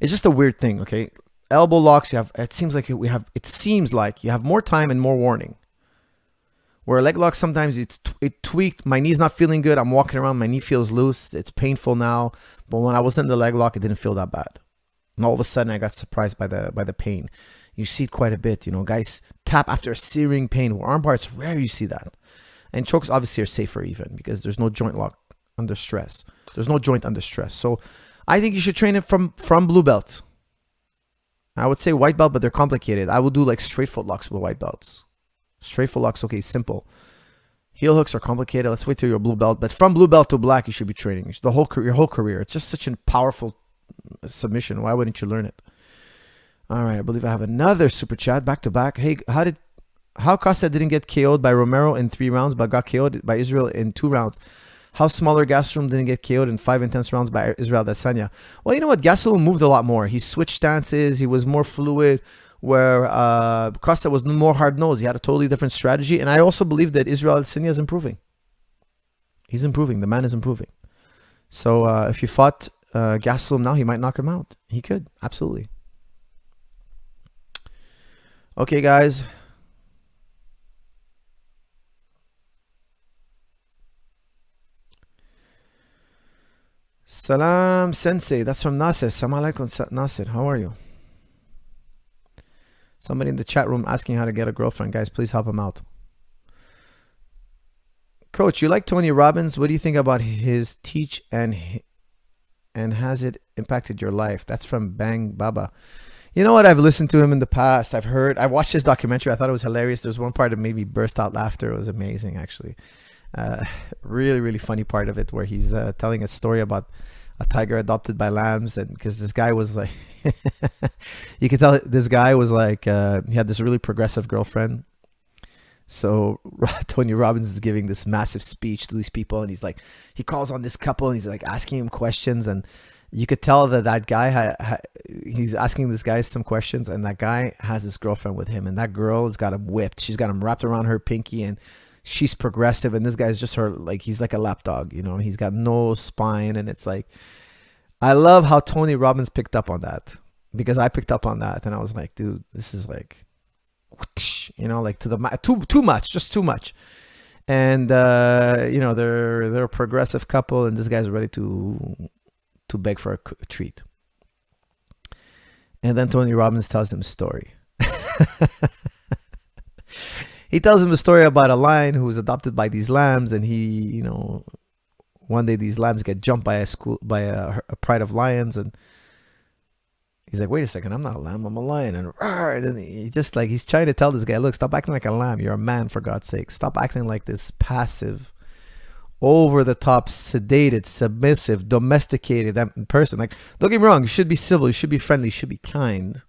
just a weird thing, okay? Elbow locks, it seems like you have more time and more warning. Where a leg lock, sometimes it tweaked. My knee's not feeling good. I'm walking around. My knee feels loose. It's painful now. But when I was in the leg lock, it didn't feel that bad. And all of a sudden, I got surprised by the pain. You see it quite a bit. You know, guys tap after a searing pain. Where arm bar, it's rare you see that. And chokes obviously are safer even because there's no joint lock under stress. There's no joint under stress. So I think you should train it from blue belt. I would say white belt, but they're complicated. I will do like straight foot locks with white belts. Straight foot locks, okay, simple. Heel hooks are complicated. Let's wait till you're blue belt. But from blue belt to black, you should be training your whole career. It's just such a powerful submission. Why wouldn't you learn it? All right, I believe I have another super chat back to back. Hey, how Costa didn't get KO'd by Romero in 3 rounds, but got KO'd by Israel in 2 rounds? How smaller Gastelum didn't get KO'd in 5 intense rounds by Israel Adesanya? Well, you know what? Gastelum moved a lot more. He switched stances. He was more fluid. Where Costa was more hard-nosed. He had a totally different strategy. And I also believe that Israel Adesanya is improving. He's improving. The man is improving. So if you fought Gastelum now, he might knock him out. He could. Absolutely. Okay, guys. Salam Sensei. That's from Nasser. Salam alaikum, Nasser. How are you? Somebody in the chat room asking how to get a girlfriend. Guys, please help him out. Coach, you like Tony Robbins. What do you think about his teach and has it impacted your life? That's from Bang Baba. You know what? I've listened to him in the past. I've watched his documentary. I thought it was hilarious. There's one part that made me burst out laughter. It was amazing, actually. Really, really funny part of it where he's telling a story about a tiger adopted by lambs, and because this guy was like you can tell this guy was like he had this really progressive girlfriend. So Tony Robbins is giving this massive speech to these people, and he calls on this couple and he's like asking him questions, and you could tell that guy he's asking this guy some questions, and that guy has his girlfriend with him, and that girl has got him whipped. She's got him wrapped around her pinky, and she's progressive, and this guy's just he's like a lapdog, he's got no spine. And it's like, I love how Tony Robbins picked up on that, because I picked up on that, and I was like, dude, this is like, like to the too much, just too much. And they're a progressive couple, and this guy's ready to beg for a treat. And then Tony Robbins tells him a story. He tells him a story about a lion who was adopted by these lambs, and he, one day these lambs get jumped by a pride of lions, and he's like, wait a second, I'm not a lamb, I'm a lion. And he's trying to tell this guy, look, stop acting like a lamb. You're a man, for God's sake. Stop acting like this passive, over the top, sedated, submissive, domesticated person. Like, don't get me wrong, you should be civil, you should be friendly, you should be kind.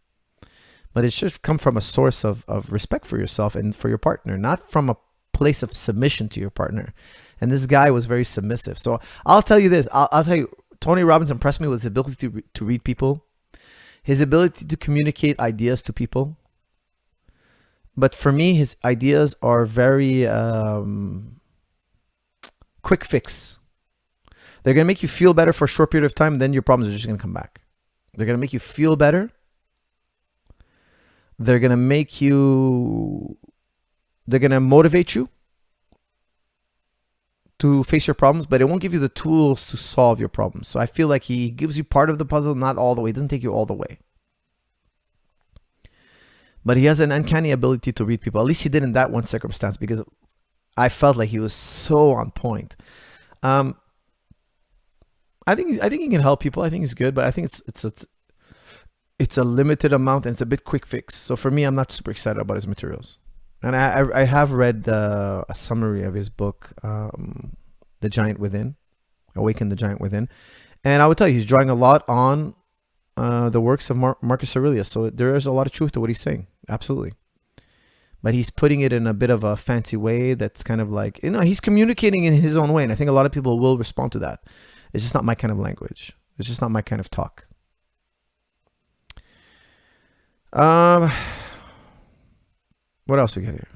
But it should come from a source of respect for yourself and for your partner, not from a place of submission to your partner. And this guy was very submissive. So I'll tell you this. I'll tell you, Tony Robbins impressed me with his ability to read people, his ability to communicate ideas to people. But for me, his ideas are very quick fix. They're going to make you feel better for a short period of time, and then your problems are just going to come back. They're going to make you feel better. They're going to motivate you to face your problems, but it won't give you the tools to solve your problems. So I feel like he gives you part of the puzzle, not all the way. He doesn't take you all the way. But he has an uncanny ability to read people. At least he did in that one circumstance, because I felt like he was so on point. I think he can help people. I think he's good, but I think it's a limited amount, and it's a bit quick fix. So for me, I'm not super excited about his materials. And I have read a summary of his book, The Giant Within, Awaken the Giant Within. And I would tell you, he's drawing a lot on the works of Marcus Aurelius. So there is a lot of truth to what he's saying. Absolutely. But he's putting it in a bit of a fancy way that's kind of like, he's communicating in his own way. And I think a lot of people will respond to that. It's just not my kind of language. It's just not my kind of talk. What else we got here?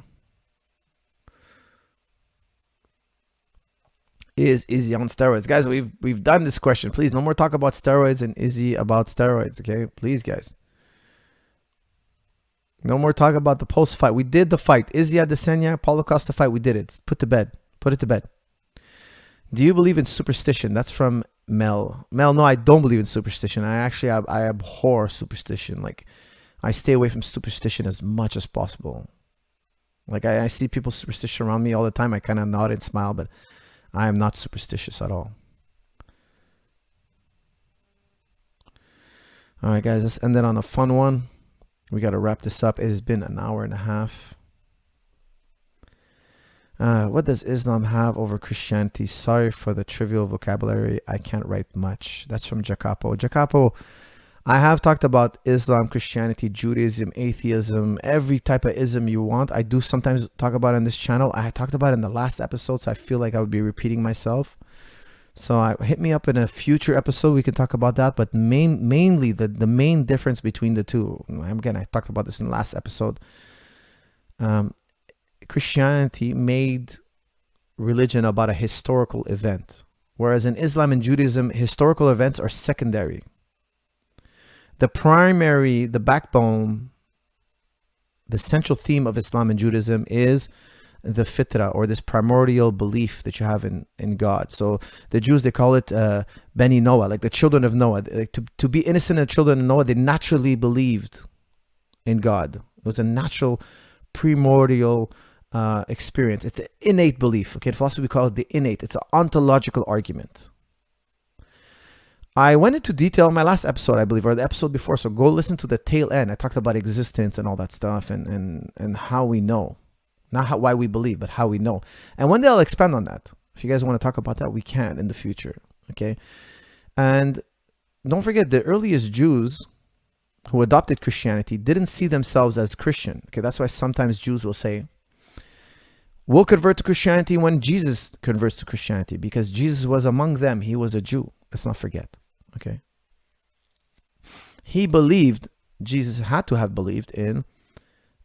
Is Izzy on steroids? Guys, we've done this question. Please, no more talk about steroids and Izzy about steroids, okay? Please, guys. No more talk about the post-fight. We did the fight. Izzy Adesanya, Paulo Costa fight. We did it. Put to bed. Put it to bed. Do you believe in superstition? That's from Mel. Mel, no, I don't believe in superstition. I abhor superstition. Like, I stay away from superstition as much as possible. Like, I see people superstition around me all the time. I kind of nod and smile, but I am not superstitious at all. All right, guys, let's end it on a fun one. We got to wrap this up. It has been an hour and a half. What does Islam have over Christianity? Sorry for the trivial vocabulary. I can't write much. That's from Jacopo. Jacopo, I have talked about Islam, Christianity, Judaism, atheism, every type of ism you want. I do sometimes talk about it on this channel. I talked about it in the last episode, so I feel like I would be repeating myself. So hit me up in a future episode. We can talk about that. But mainly the main difference between the two. Again, I talked about this in the last episode. Christianity made religion about a historical event, whereas in Islam and Judaism, historical events are secondary. The primary, the backbone, the central theme of Islam and Judaism is the fitra, or this primordial belief that you have in God. So the Jews, they call it Beni Noah, like the children of Noah. Like to be innocent of children of Noah, they naturally believed in God. It was a natural, primordial experience. It's an innate belief. Okay, in philosophy we call it the innate. It's an ontological argument. I went into detail in my last episode, I believe, or the episode before. So go listen to the tail end. I talked about existence and all that stuff, and how we know. Not why we believe, but how we know. And one day I'll expand on that. If you guys want to talk about that, we can in the future. Okay. And don't forget, the earliest Jews who adopted Christianity didn't see themselves as Christian. Okay. That's why sometimes Jews will say, we'll convert to Christianity when Jesus converts to Christianity, because Jesus was among them. He was a Jew. Let's not forget. Okay. He believed, Jesus had to have believed in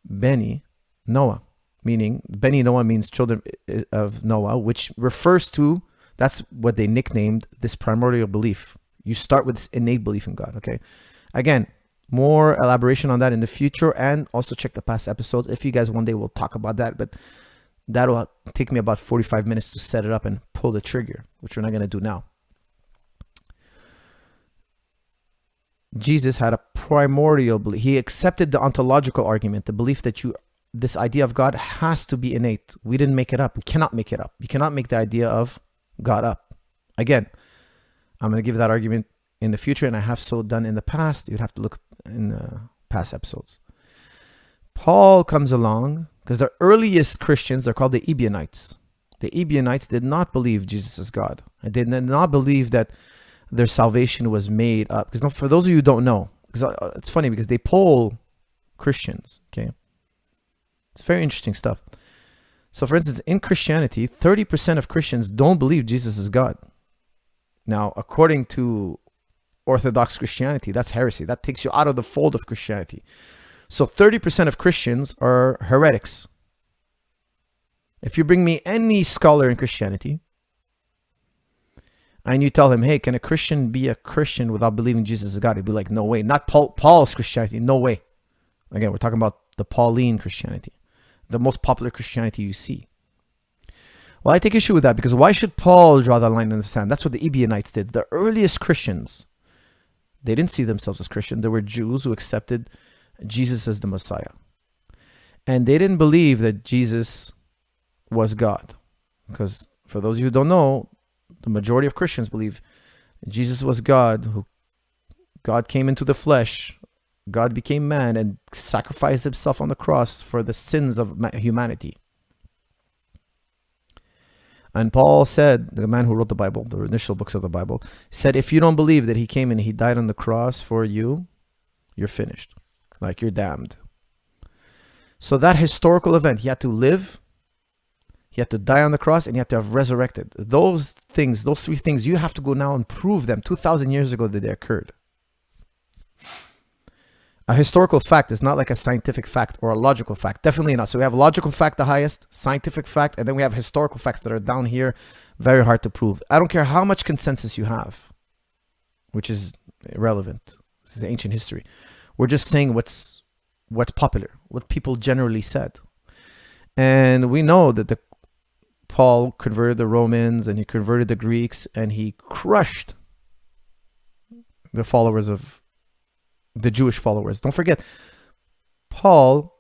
Beni Noah, meaning Beni Noah means children of Noah, which refers to, that's what they nicknamed this primordial belief. You start with this innate belief in God, okay? Again, more elaboration on that in the future, and also check the past episodes. If you guys one day will talk about that, but that'll take me about 45 minutes to set it up and pull the trigger, which we're not going to do now. Jesus had a primordial belief. He accepted the ontological argument, the belief that this idea of God has to be innate. We didn't make it up. We cannot make it up. You cannot make the idea of God up. Again, I'm going to give that argument in the future, and I have so done in the past. You'd have to look in the past episodes. Paul comes along, because the earliest Christians, they're called the Ebionites. The Ebionites did not believe Jesus is God. They did not believe that their salvation was made up. Because for those of you who don't know, because it's funny because they poll Christians, okay? It's very interesting stuff. So for instance, in Christianity, 30% of Christians don't believe Jesus is God. Now, according to Orthodox Christianity, that's heresy. That takes you out of the fold of Christianity. So 30% of Christians are heretics. If you bring me any scholar in Christianity, and you tell him, hey, can a Christian be a Christian without believing Jesus is God? He'd be like, no way. Not Paul's Christianity. No way. Again, we're talking about the Pauline Christianity, the most popular Christianity you see. Well, I take issue with that because why should Paul draw the line in the sand? That's what the Ebionites did. The earliest Christians, they didn't see themselves as Christian. They were Jews who accepted Jesus as the Messiah. And they didn't believe that Jesus was God. Because for those of you who don't know, the majority of Christians believe Jesus was God, who God came into the flesh, God became man and sacrificed himself on the cross for the sins of humanity. And Paul said, the man who wrote the Bible, the initial books of the Bible, said, if you don't believe that he came and he died on the cross for you, you're finished. Like you're damned. So that historical event, he had to live, he had to die on the cross, and he had to have resurrected. Those things, those three things, you have to go now and prove them 2,000 years ago that they occurred. A historical fact is not like a scientific fact or a logical fact. Definitely not. So we have logical fact, the highest, scientific fact, and then we have historical facts that are down here, very hard to prove. I don't care how much consensus you have, which is irrelevant. This is ancient history. We're just saying what's popular, what people generally said. And we know that Paul converted the Romans and he converted the Greeks and he crushed the followers of the Jewish followers. Don't forget, Paul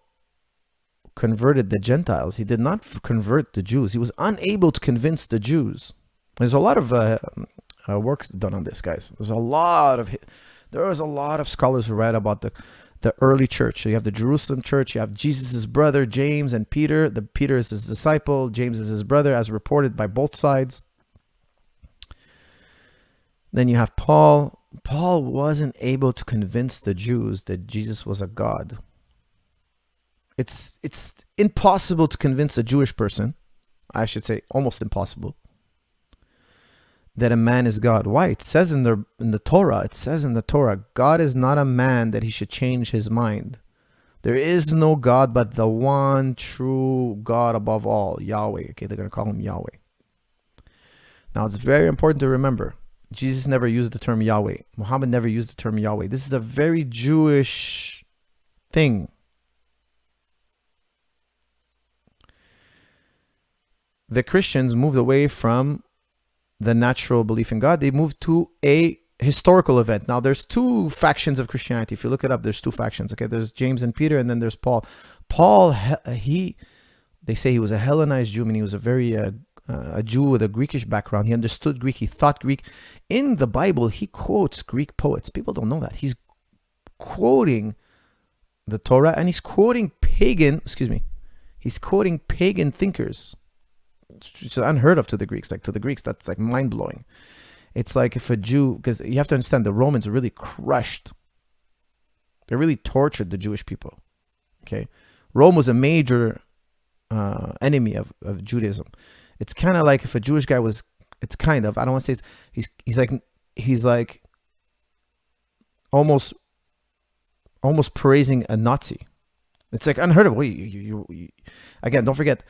converted the Gentiles. He did not convert the Jews. He was unable to convince the Jews. There's a lot of work done on this, guys. There was a lot of scholars who write about the early church. So you have the Jerusalem church, you have Jesus' brother, James and Peter. Peter is his disciple, James is his brother, as reported by both sides. Then you have Paul. Paul wasn't able to convince the Jews that Jesus was a God. It's impossible to convince a Jewish person, I should say almost impossible, that a man is God. Why? It says in the Torah, God is not a man that he should change his mind. There is no God but the one true God above all, Yahweh. Okay, they're going to call him Yahweh. Now, it's very important to remember, Jesus never used the term Yahweh. Muhammad never used the term Yahweh. This is a very Jewish thing. The Christians moved away from the natural belief in God. They moved to a historical event. Now, there's two factions of Christianity. If you look it up, there's two factions. Okay, there's James and Peter, and then there's Paul. Paul, they say he was a Hellenized Jew, and he was a Jew with a Greekish background. He understood Greek. He thought Greek. In the Bible, he quotes Greek poets. People don't know that. He's quoting the Torah, and he's quoting pagan thinkers. It's unheard of to the Greeks. Like to the Greeks, that's like mind-blowing. It's like if a Jew, because you have to understand, the Romans really crushed. They really tortured the Jewish people. Okay, Rome was a major enemy of Judaism. It's kind of like if a Jewish guy was. It's kind of. I don't want to say he's like almost almost praising a Nazi. It's like unheard of. Again, don't forget,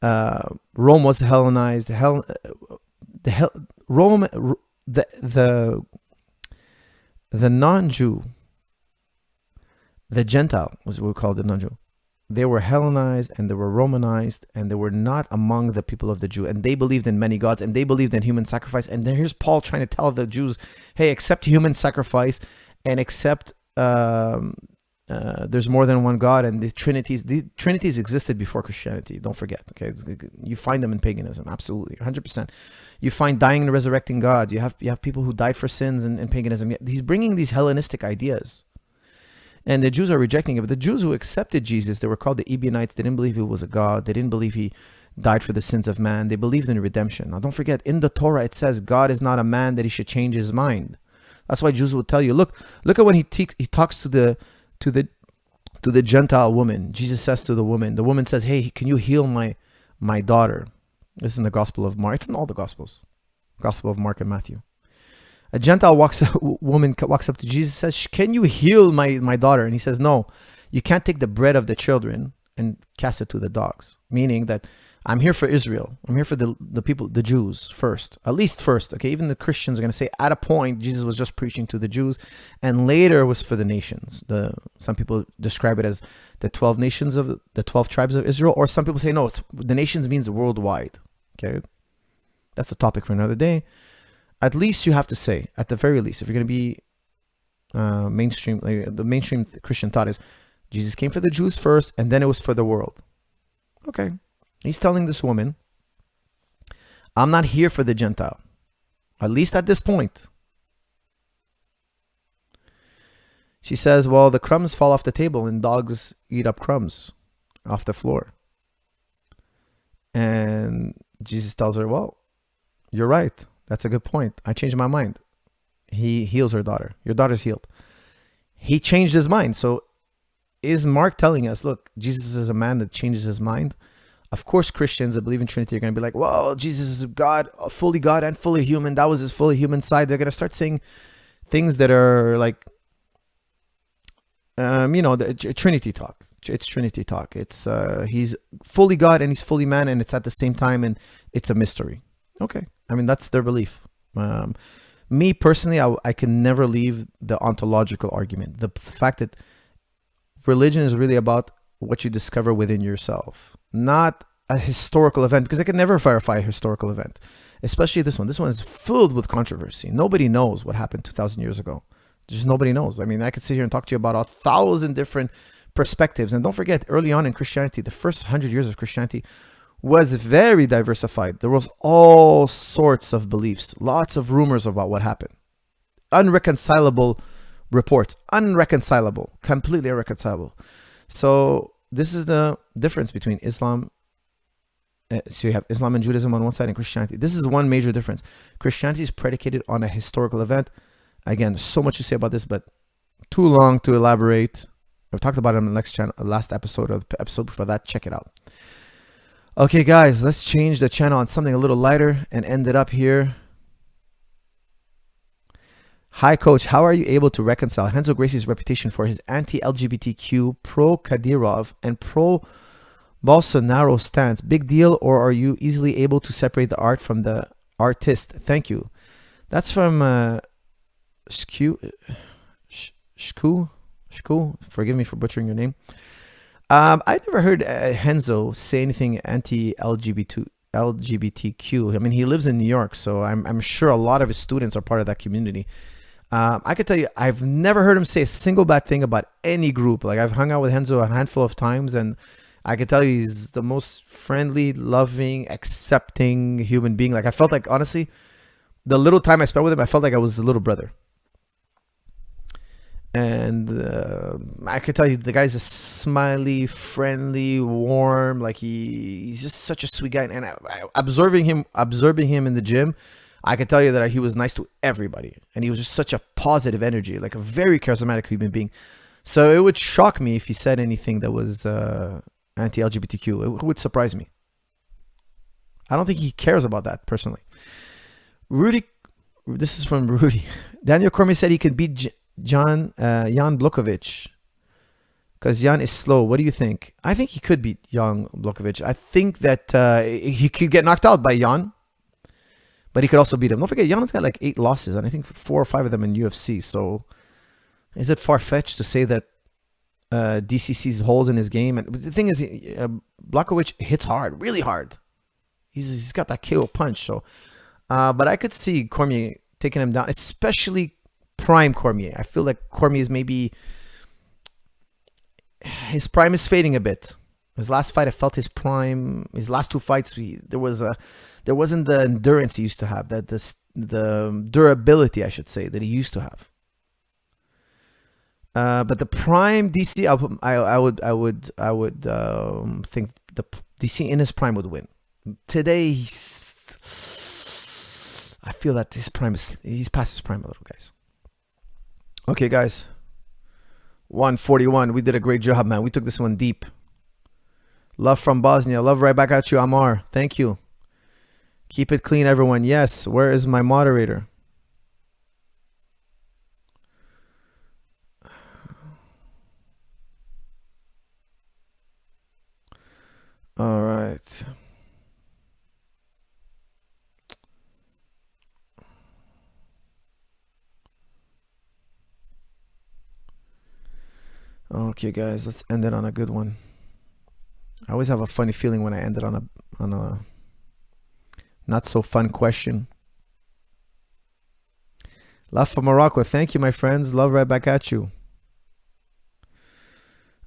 Rome was Hellenized. Rome, the non-Jew, the Gentile was what we call the non-Jew. They were Hellenized and they were Romanized, and they were not among the people of the Jew. And they believed in many gods, and they believed in human sacrifice. And then here's Paul trying to tell the Jews, hey, accept human sacrifice and accept there's more than one God, and the Trinities existed before Christianity. Don't forget. Okay, you find them in paganism, absolutely, 100%. You find dying and resurrecting gods. You have people who died for sins in paganism. He's bringing these Hellenistic ideas, and the Jews are rejecting it. But the Jews who accepted Jesus, they were called the Ebionites. They didn't believe he was a god. They didn't believe he died for the sins of man. They believed in redemption. Now, don't forget, in the Torah it says God is not a man that he should change his mind. That's why Jews will tell you, look at when he talks to the Gentile woman. Jesus says to the woman says, hey, can you heal my daughter? This is in the Gospel of Mark. It's in all the Gospels. Gospel of Mark and Matthew. A Gentile woman walks up to Jesus and says, can you heal my daughter? And he says, no, you can't take the bread of the children and cast it to the dogs. Meaning that I'm here for Israel. I'm here for the people, the Jews first, at least first. Okay, even the Christians are going to say at a point Jesus was just preaching to the Jews, and later was for the nations. Some people describe it as the 12 nations of the 12 tribes of Israel, or some people say no, the nations means worldwide. Okay, that's a topic for another day. At least you have to say, at the very least, if you're going to be mainstream, the mainstream Christian thought is Jesus came for the Jews first, and then it was for the world. Okay. He's telling this woman, I'm not here for the Gentile, at least at this point. She says, well, the crumbs fall off the table and dogs eat up crumbs off the floor. And Jesus tells her, well, you're right. That's a good point. I changed my mind. He heals her daughter. Your daughter's healed. He changed his mind. So is Mark telling us, look, Jesus is a man that changes his mind? Of course, Christians that believe in Trinity are going to be like, well, Jesus is God and fully human. That was his fully human side. They're going to start saying things that are like, the Trinity talk. It's Trinity talk. It's he's fully God and he's fully man, and it's at the same time, and it's a mystery. Okay. I mean, that's their belief. Me personally, I can never leave the ontological argument. The fact that religion is really about what you discover within yourself, not a historical event, because I can never verify a historical event, especially this one. This one is filled with controversy. Nobody knows what happened 2,000 years ago. Just nobody knows. I mean, I could sit here and talk to you about 1,000 different perspectives. And don't forget, early on in Christianity, the first 100 years of Christianity was very diversified. There was all sorts of beliefs, lots of rumors about what happened. Unreconcilable reports, completely irreconcilable. So this is the difference between Islam. So you have Islam and Judaism on one side and Christianity. This is one major difference. Christianity is predicated on a historical event. Again, there's so much to say about this, but too long to elaborate. I've talked about it in the next channel, last episode, or the episode before that. Check it out. Okay, guys, let's change the channel on something a little lighter and end it up here. Hi, Coach. How are you able to reconcile Renzo Gracie's reputation for his anti-LGBTQ, pro-Kadyrov, and pro-Bolsonaro stance? Big deal, or are you easily able to separate the art from the artist? Thank you. That's from Shku. Forgive me for butchering your name. I've never heard Renzo say anything anti-LGBTQ. I mean, he lives in New York, so I'm sure a lot of his students are part of that community. I could tell you, I've never heard him say a single bad thing about any group. Like, I've hung out with Renzo a handful of times, and I can tell you he's the most friendly, loving, accepting human being. Like, I felt like, honestly, the little time I spent with him, I felt like I was his little brother. And I could tell you, the guy's a smiley, friendly, warm. Like, he's just such a sweet guy. And observing him in the gym, I could tell you that he was nice to everybody, and he was just such a positive energy, like a very charismatic human being. So it would shock me if he said anything that was anti-LGBTQ. It would surprise me. I don't think he cares about that personally. Rudy, this is from Rudy. Daniel Cormier said he could beat Jan Blachowicz. Because Jan is slow. What do you think? I think he could beat Jan Blachowicz. I think that he could get knocked out by Jan, but he could also beat him. Don't forget, Jan's got like 8 losses, and I think 4 or 5 of them in UFC. So is it far-fetched to say that DC sees holes in his game? And the thing is, Blachowicz hits hard, really hard. He's got that KO punch. So, but I could see Cormier taking him down, especially prime Cormier. I feel like Cormier is maybe... his prime is fading a bit. His last fight, I felt his prime. His last 2 fights, there wasn't the endurance he used to have, the durability, I should say, that he used to have. But the prime DC, I would think the DC in his prime would win. Today, I feel that he's past his prime a little, guys. Okay, guys. 141. We did a great job, man. We took this one deep. Love from Bosnia. Love right back at you, Amar. Thank you. Keep it clean, everyone. Yes. Where is my moderator? All right. Okay, guys, let's end it on a good one. I always have a funny feeling when I end it on a not so fun question. Love from Morocco. Thank you, my friends. Love right back at you.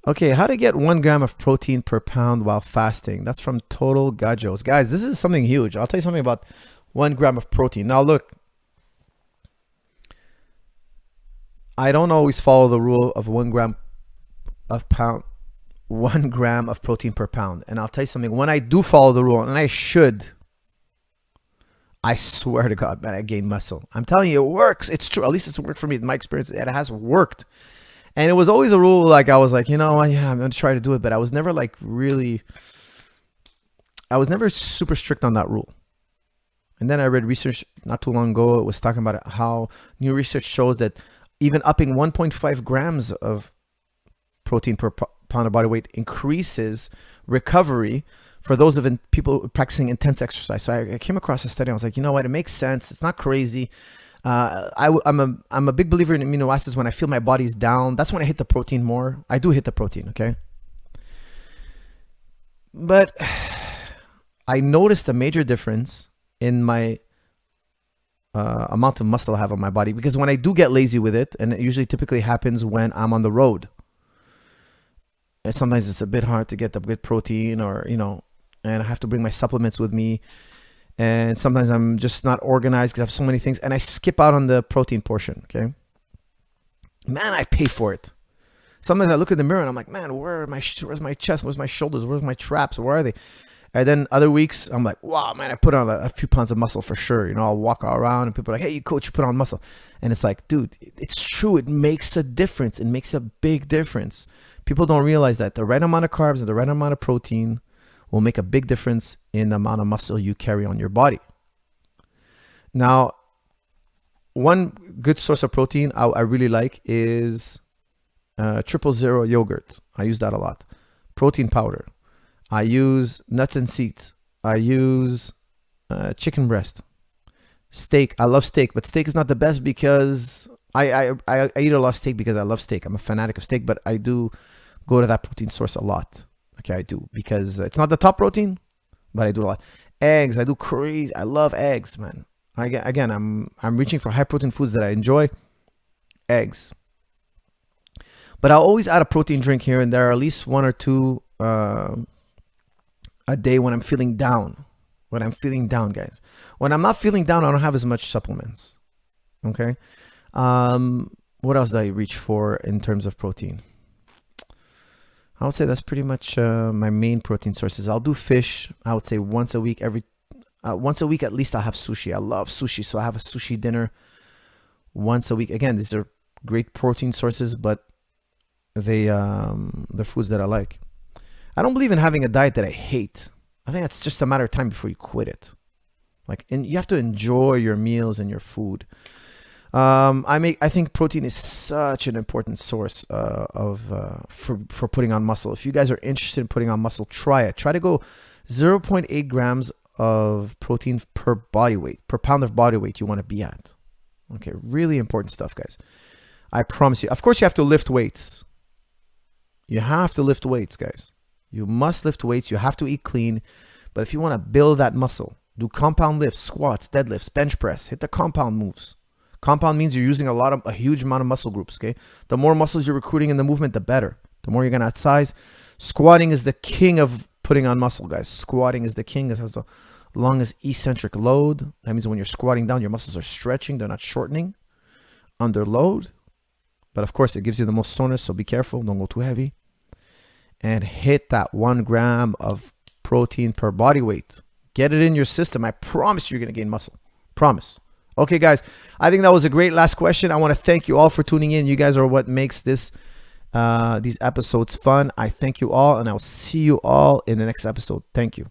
Okay, how to get 1 gram of protein per pound while fasting. That's from Total Gajos. Guys, this is something huge. I'll tell you something about 1 gram of protein. Now, look. I don't always follow the rule of 1 gram of 1 gram of protein per pound. And I'll tell you something, when I do follow the rule, and I should, I swear to God, man, I gain muscle. I'm telling you, it works. It's true. At least it's worked for me. In my experience, it has worked. And it was always a rule, like I was like, you know, yeah, I'm going to try to do it. But I was never like really, I was never super strict on that rule. And then I read research not too long ago. It was talking about how new research shows that even upping 1.5 grams of protein per pound of body weight increases recovery for those of people practicing intense exercise. So I came across a study. I was like, you know what? It makes sense. It's not crazy. I'm a big believer in amino acids. When I feel my body's down, that's when I hit the protein more. I do hit the protein, okay? But I noticed a major difference in my amount of muscle I have on my body, because when I do get lazy with it, and it usually typically happens when I'm on the road, and sometimes it's a bit hard to get the good protein, or, you know, and I have to bring my supplements with me. And sometimes I'm just not organized because I have so many things, and I skip out on the protein portion, okay? Man, I pay for it. Sometimes I look in the mirror and I'm like, man, where's my chest? Where's my shoulders? Where's my traps? Where are they? And then other weeks, I'm like, wow, man, I put on a few pounds of muscle for sure. You know, I'll walk around and people are like, hey, coach, you put on muscle. And it's like, dude, it's true. It makes a difference. It makes a big difference. People don't realize that the right amount of carbs and the right amount of protein will make a big difference in the amount of muscle you carry on your body. Now, one good source of protein I really like is 000 yogurt. I use that a lot. Protein powder. I use nuts and seeds. I use chicken breast. Steak. I love steak, but steak is not the best because I eat a lot of steak because I love steak. I'm a fanatic of steak, but I do go to that protein source a lot. Okay, I do, because it's not the top protein, but I do a lot. Eggs, I do crazy. I love eggs, man. Again, I'm reaching for high protein foods that I enjoy. Eggs. But I'll always add a protein drink here and there, at least 1 or 2 a day when I'm feeling down. When I'm feeling down, guys. When I'm not feeling down, I don't have as much supplements. Okay? What else do I reach for in terms of protein? I would say that's pretty much my main protein sources. I'll do fish. I would say once a week. Once a week at least, I'll have sushi. I love sushi, so I have a sushi dinner once a week. Again, these are great protein sources, but they're foods that I like. I don't believe in having a diet that I hate. I think it's just a matter of time before you quit it. And you have to enjoy your meals and your food. I think protein is such an important source for putting on muscle. If you guys are interested in putting on muscle, try it. Try to go 0.8 grams of protein per pound of body weight you want to be at. Okay, really important stuff, guys. I promise you. Of course, you have to lift weights. You have to lift weights, guys. You must lift weights. You have to eat clean. But if you want to build that muscle, do compound lifts, squats, deadlifts, bench press. Hit the compound moves. Compound means you're using a huge amount of muscle groups, okay? The more muscles you're recruiting in the movement, the better. The more you're going to add size. Squatting is the king of putting on muscle, guys. Squatting is the king. It has the longest eccentric load. That means when you're squatting down, your muscles are stretching. They're not shortening under load. But of course, it gives you the most soreness, so be careful. Don't go too heavy. And hit that 1 gram of protein per body weight. Get it in your system. I promise you're going to gain muscle. Promise. Okay, guys. I think that was a great last question. I want to thank you all for tuning in. You guys are what makes these episodes fun. I thank you all, and I'll see you all in the next episode. Thank you.